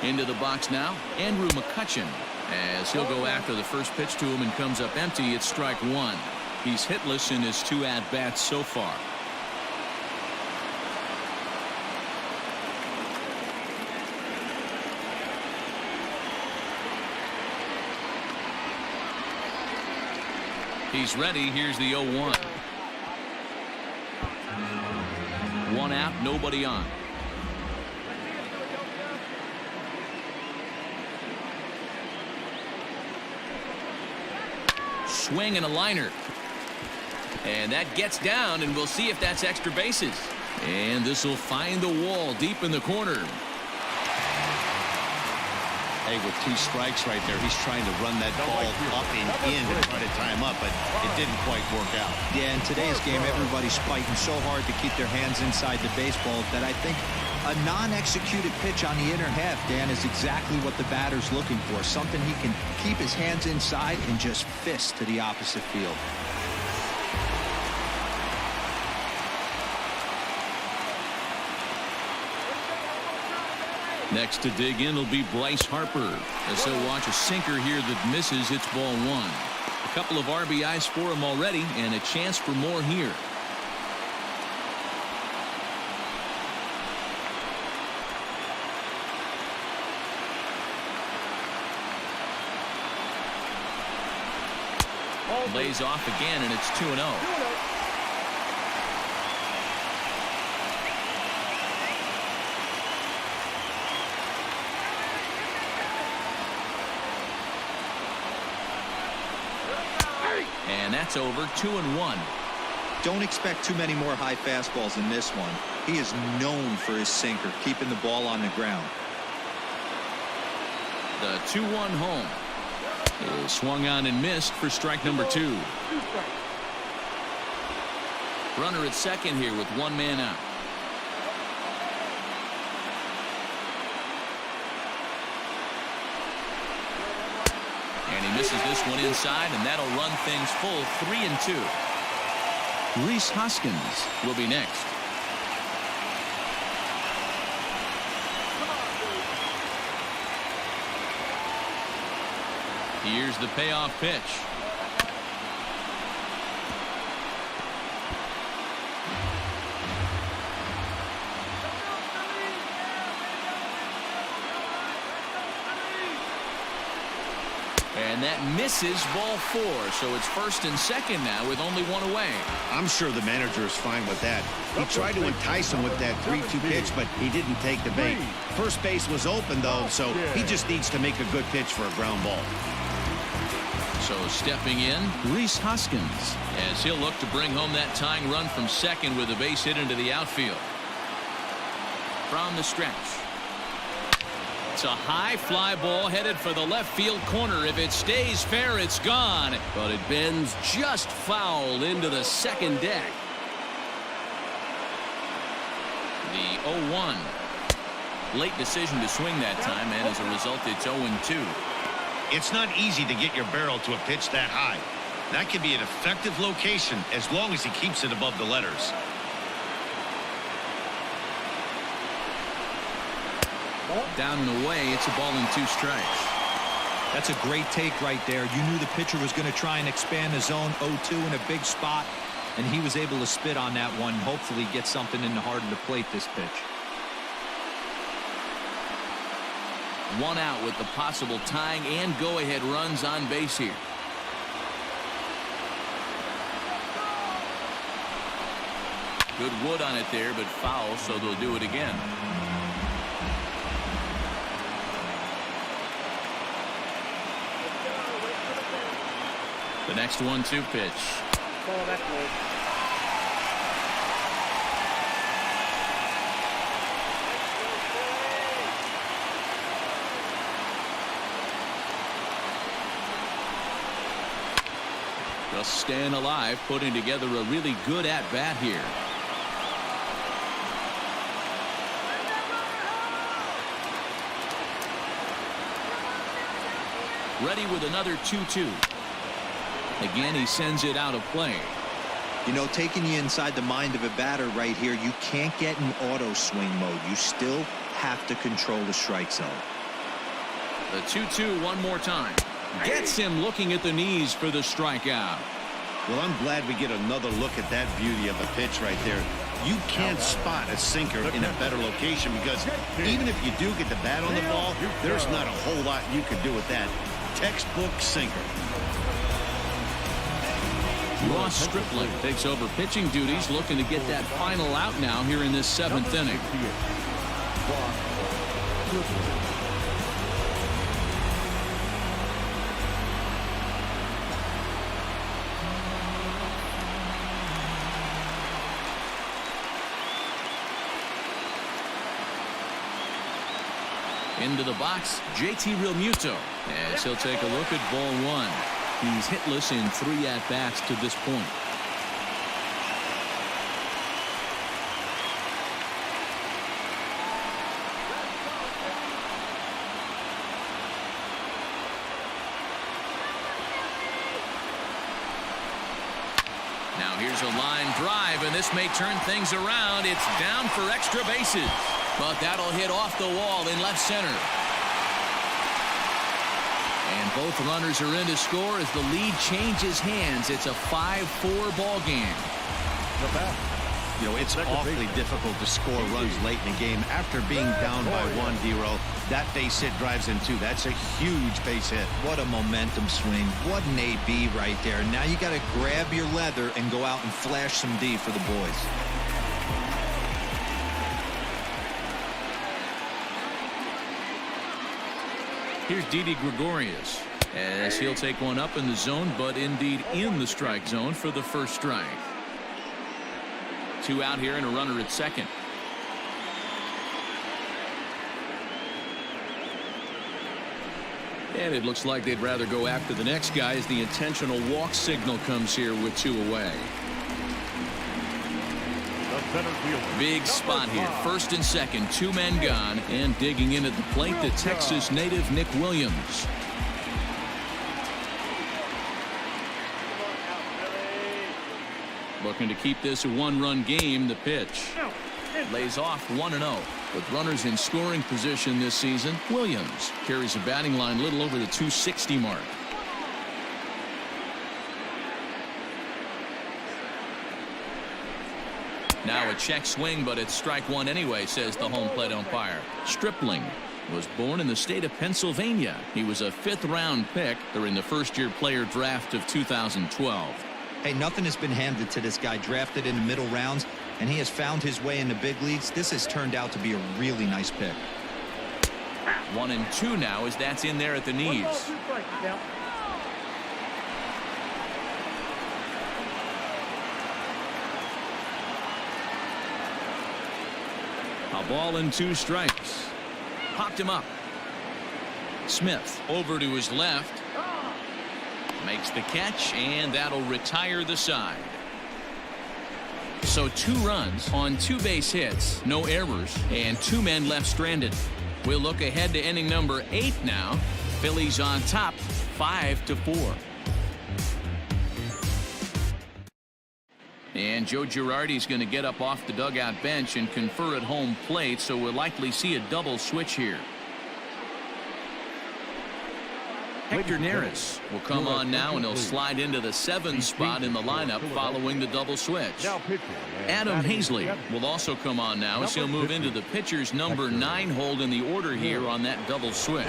Into the box now, Andrew McCutchen, as he'll go after the first pitch to him and comes up empty. It's strike 1. He's hitless in his 2 at-bats so far. He's ready. Here's the 0-1. 1 out, nobody on. Swing and a liner. And that gets down, and we'll see if that's extra bases. And this will find the wall deep in the corner. Hey, with 2 strikes right there, he's trying to run that ball up and in to try to tie him up, but it didn't quite work out. Yeah, in today's game, everybody's fighting so hard to keep their hands inside the baseball that I think a non-executed pitch on the inner half, Dan, is exactly what the batter's looking for. Something he can keep his hands inside and just fist to the opposite field. Next to dig in will be Bryce Harper, as he'll watch a sinker here that misses. It's ball 1. A couple of RBIs for him already, and a chance for more here. Lays off again, and it's 2-0. And that's over. 2-1. Don't expect too many more high fastballs in this one. He is known for his sinker, keeping the ball on the ground. The 2-1 home is swung on and missed for strike number 2. Runner at second here with 1 man out. And he misses this one inside, and that'll run things full. 3-2. Rhys Hoskins will be next. Here's the payoff pitch. And that misses, ball 4. So it's first and second now with only 1 away. I'm sure the manager is fine with that. He tried to entice him with that 3-2 pitch, but he didn't take the bait. First base was open, though, so he just needs to make a good pitch for a ground ball. So stepping in, Rhys Hoskins, as he'll look to bring home that tying run from second with a base hit into the outfield. From the stretch. It's a high fly ball headed for the left field corner. If it stays fair, it's gone. But it bends just foul into the second deck. The 0-1. Late decision to swing that time, and as a result, it's 0-2. It's not easy to get your barrel to a pitch that high. That can be an effective location as long as he keeps it above the letters. Down and away. It's a ball and 2 strikes. That's a great take right there. You knew the pitcher was going to try and expand the zone. 0-2 in a big spot, and he was able to spit on that one. Hopefully get something in the heart of the plate this pitch. 1 out with the possible tying and go-ahead runs on base here. Good wood on it there, but foul, so they'll do it again. The next 1-2 pitch. Just staying alive, putting together a really good at-bat here. Ready with another 2-2. Again, he sends it out of play. You know, taking you inside the mind of a batter right here, you can't get in auto swing mode. You still have to control the strike zone. The 2-2 one more time. Gets him looking at the knees for the strikeout. Well, I'm glad we get another look at that beauty of a pitch right there. You can't spot a sinker in a better location because even if you do get the bat on the ball, there's not a whole lot you can do with that. Textbook sinker. Ross Stripling takes over pitching duties, looking to get that final out now here in this 7th inning. Into the box, JT Realmuto, as he'll take a look at ball 1. He's hitless in 3 at-bats to this point. Now here's a line drive, and this may turn things around. It's down for extra bases, but that'll hit off the wall in left center. And both runners are in to score as the lead changes hands. It's a 5-4 ball game. You know, it's awfully difficult to score runs late in the game after being down by 1, D-Row. That base hit drives in 2. That's a huge base hit. What a momentum swing. What an AB right there. Now you got to grab your leather and go out and flash some D for the boys. Here's Didi Gregorius as he'll take one up in the zone, but indeed in the strike zone for the first strike. 2 out here and a runner at second. And it looks like they'd rather go after the next guy as the intentional walk signal comes here with 2 away. Big spot here. First and second, 2 men gone, and digging in at the plate, the Texas native Nick Williams. Looking to keep this a 1-run game. The pitch lays off 1-0 with runners in scoring position this season. Williams carries a batting line a little over the 260 mark. Now a check swing, but it's strike 1 anyway, says the home plate umpire. Stripling was born in the state of Pennsylvania. He was a 5th-round pick during the first-year player draft of 2012. Hey, nothing has been handed to this guy. Drafted in the middle rounds, and he has found his way in the big leagues. This has turned out to be a really nice pick. 1-2 now as that's in there at the knees. A ball and 2 strikes. Popped him up. Smith over to his left. Makes the catch, and that'll retire the side. So 2 runs on 2 base hits, no errors, and 2 men left stranded. We'll look ahead to inning number 8 now. Phillies on top, 5-4. And Joe Girardi's going to get up off the dugout bench and confer at home plate, so we'll likely see a double switch here. Hector Neris will come on now, and he'll slide into the 7th spot in the lineup following the double switch. Adam Hazley will also come on now as he'll move into the pitcher's number 9 hold in the order here on that double switch.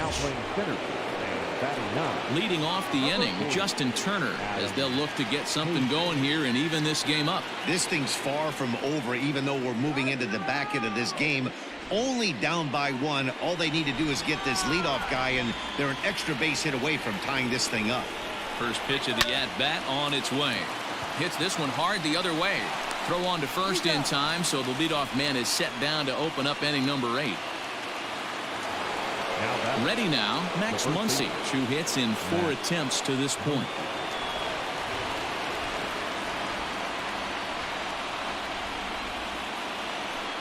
Leading off the inning, Justin Turner, as they'll look to get something going here and even this game up. This thing's far from over, even though we're moving into the back end of this game. Only down by 1. All they need to do is get this leadoff guy, and they're an extra base hit away from tying this thing up. First pitch of the at-bat on its way. Hits this one hard the other way. Throw on to first in time, so the leadoff man is set down to open up inning number 8. Ready now, Max Muncy. 2 hits in 4 attempts to this point.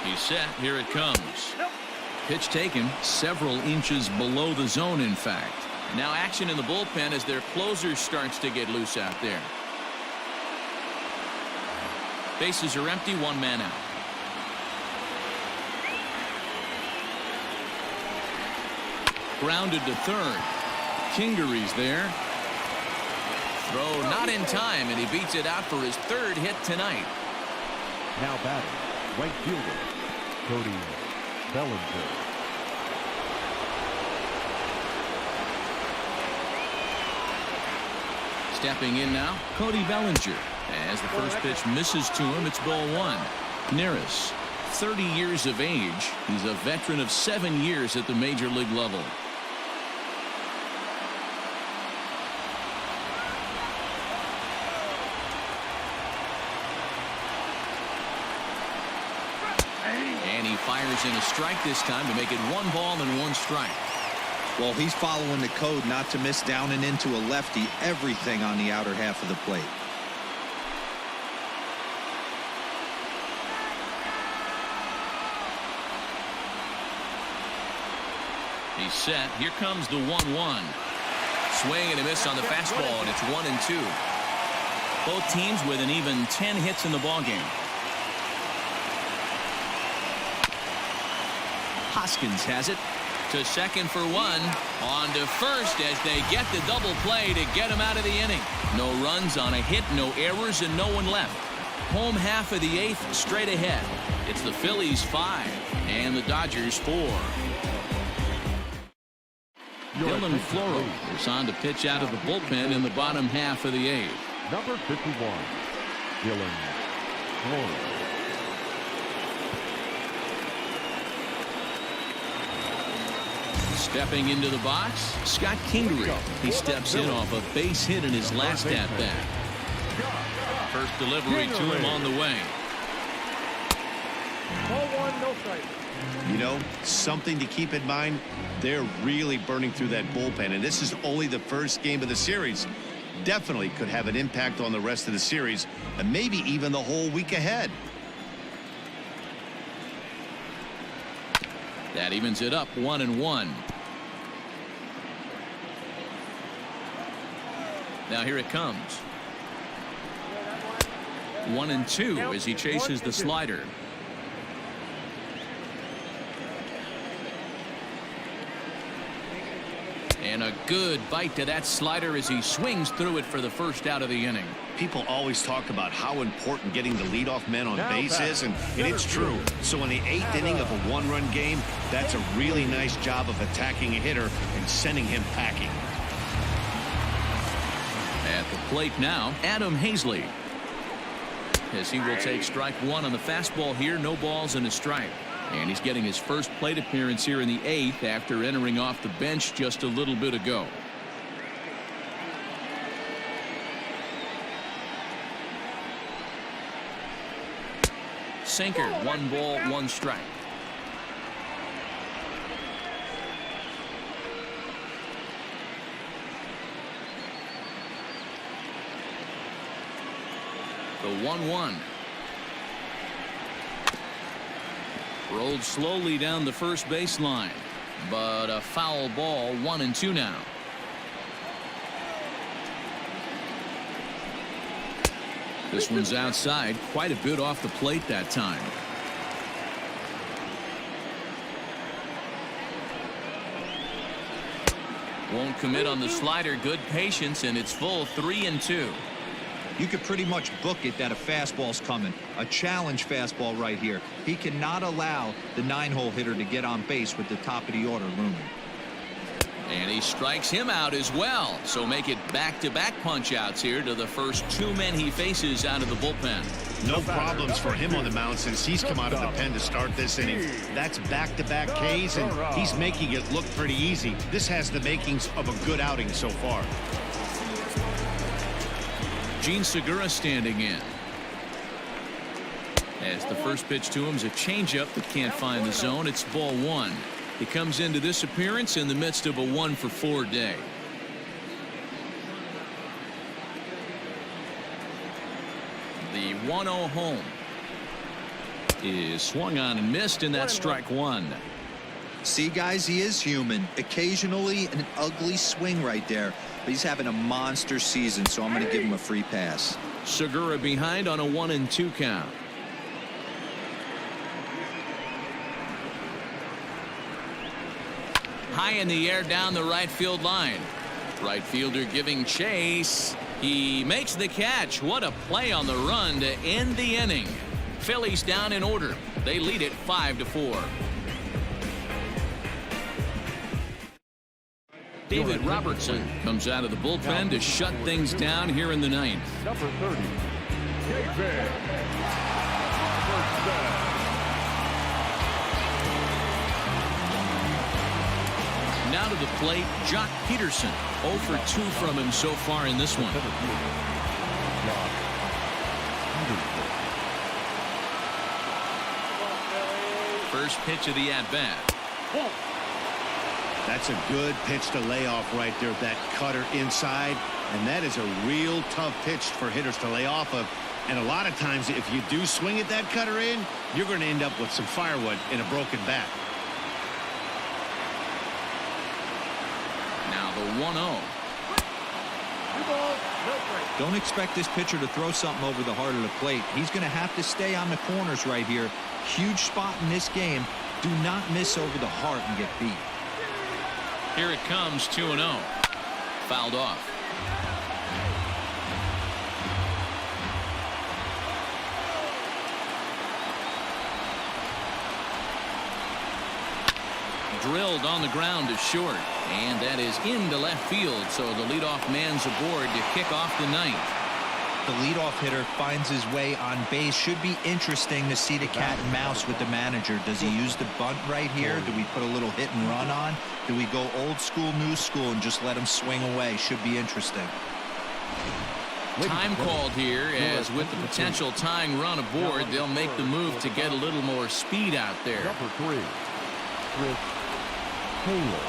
He's set. Here it comes. Pitch taken several inches below the zone, in fact. Now action in the bullpen as their closer starts to get loose out there. Bases are empty, one man out. Grounded to third. Kingery's there. Throw not in time, and he beats it out for his third hit tonight. Now batting, right fielder, Cody Bellinger. Stepping in now, Cody Bellinger. As the first pitch misses to him, it's ball one. Neris, 30 years of age. He's a veteran of 7 years at the major league level. And he fires in a strike this time to make it 1 ball and 1 strike. Well, he's following the code not to miss down and into a lefty. Everything on the outer half of the plate. He's set. Here comes the 1-1. Swing and a miss on the fastball, and it's 1-2. Both teams with an even 10 hits in the ballgame. Hoskins has it to second for 1. On to first as they get the double play to get him out of the inning. No runs on a hit, no errors, and no one left. Home half of the 8th straight ahead. It's the Phillies 5 and the Dodgers 4. Dylan Floro is on to pitch out of the bullpen in the bottom half of the 8th. Number 51, Dylan Floro. Stepping into the box, Scott Kingery. He steps in off a base hit in his last at-bat. First delivery to him on the way. Ball one, no strike. You know, something to keep in mind, they're really burning through that bullpen, and this is only the first game of the series. Definitely could have an impact on the rest of the series, and maybe even the whole week ahead. That evens it up 1-1. Now here it comes. 1-2 as he chases the slider. And a good bite to that slider as he swings through it for the first out of the inning. People always talk about how important getting the leadoff man on base is, and it's true. So in the 8th inning of a 1-run game, that's a really nice job of attacking a hitter and sending him packing. At the plate now, Adam Hazley. As he will take strike 1 on the fastball here, no balls and a strike. And he's getting his first plate appearance here in the 8th after entering off the bench just a little bit ago. Sinker, 1 ball, 1 strike. The 1-1. Rolled slowly down the first baseline, but a foul ball. 1-2 now. This one's outside, quite a bit off the plate that time. Won't commit on the slider. Good patience, and it's full. 3-2. You could pretty much book it that a fastball's coming. A challenge fastball right here. He cannot allow the 9-hole hitter to get on base with the top of the order looming. And he strikes him out as well. So make it back-to-back punch-outs here to the first 2 men he faces out of the bullpen. No problems for him on the mound since he's come out of the pen to start this inning. That's back-to-back Ks, and he's making it look pretty easy. This has the makings of a good outing so far. Gene Segura standing in. As the first pitch to him is a changeup that can't find the zone. It's ball 1. He comes into this appearance in the midst of a 1-for-4 day. The 1-0 home. is swung on and missed, and that's strike one. See, guys, he is human. Occasionally an ugly swing right there, but he's having a monster season, so I'm going to give him a free pass. Segura behind on a 1-2 count. High in the air down the right field line. Right fielder giving chase. He makes the catch. What a play on the run to end the inning. Phillies down in order. They lead it 5-4. David Robertson comes out of the bullpen to shut things down here in the ninth. Number 30, David Robertson. Now to the plate, Jock Peterson. 0 for 2 from him so far in this one. First pitch of the at-bat. That's a good pitch to lay off right there, that cutter inside, and that is a real tough pitch for hitters to lay off of. And a lot of times if you do swing at that cutter in, you're going to end up with some firewood in a broken bat. Now the 1-0. Don't expect this pitcher to throw something over the heart of the plate. He's going to have to stay on the corners right here. Huge spot in this game. Do not miss over the heart and get beat. Here it comes, 2-0. Fouled off. Drilled on the ground to short, and that is into left field, so the leadoff man's aboard to kick off the ninth. The leadoff hitter finds his way on base. Should be interesting to see the cat and mouse with the manager. Does he use the bunt right here? Do we put a little hit and run on? Do we go old school, new school, and just let him swing away? Should be interesting. Time called here, as with the potential tying run aboard, they'll make the move to get a little more speed out there. Number 3, Chris Taylor.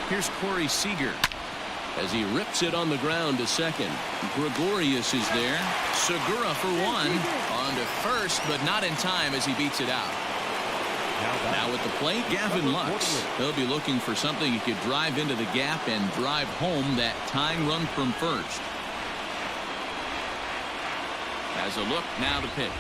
Here's Corey Seager as he rips it on the ground to second. Gregorius is there. Segura for one. On to first, but not in time as he beats it out. Now at the plate, Gavin Lux. He'll be looking for something he could drive into the gap and drive home that tying run from first. As a look now to pitch.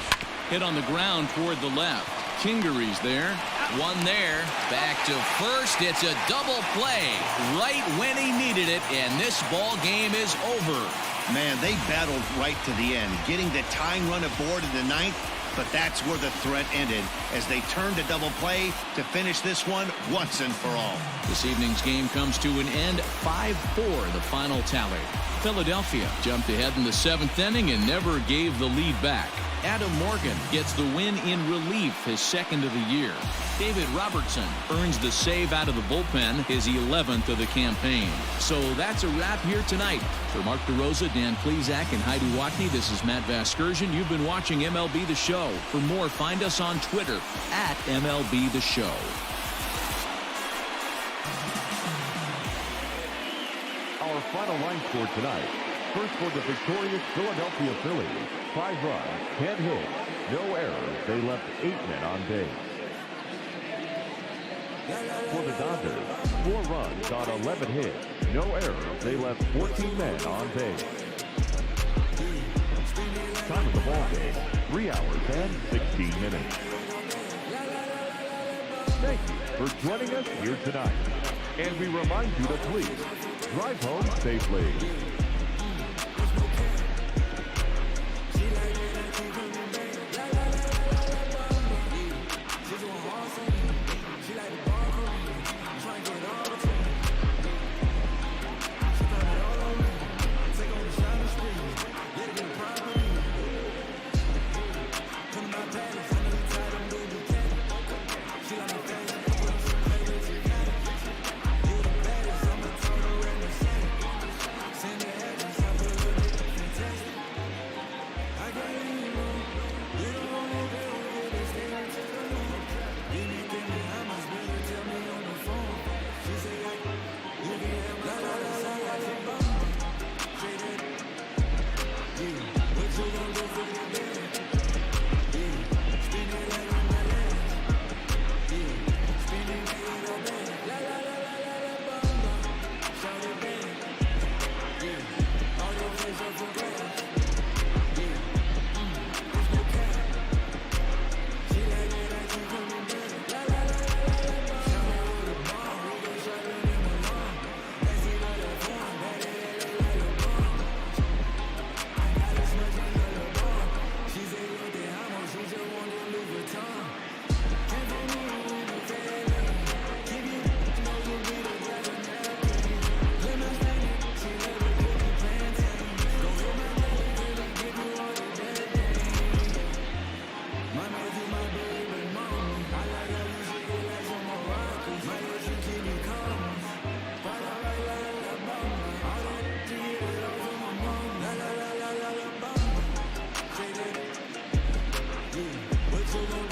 Hit on the ground toward the left. Kingery's there. One there. Back to first. It's a double play right when he needed it, and this ball game is over. Man, they battled right to the end, getting the tying run aboard in the ninth, but that's where the threat ended as they turned to double play to finish this one once and for all. This evening's game comes to an end. 5-4 the final tally. Philadelphia jumped ahead in the 7th inning and never gave the lead back. Adam Morgan gets the win in relief, his 2nd of the year. David Robertson earns the save out of the bullpen, his 11th of the campaign. So that's a wrap here tonight. For Mark DeRosa, Dan Plesac, and Heidi Watney, this is Matt Vasgersian. You've been watching MLB The Show. For more, find us on Twitter at MLB The Show. Our final line score tonight. First for the victorious Philadelphia Phillies. 5 runs, 10 hits, no errors. They left 8 men on base. For the Dodgers, 4 runs on 11 hits, no errors. They left 14 men on base. Time of the ball game, 3 hours and 16 minutes. Thank you for joining us here tonight. And we remind you to please drive home safely. Send it Full on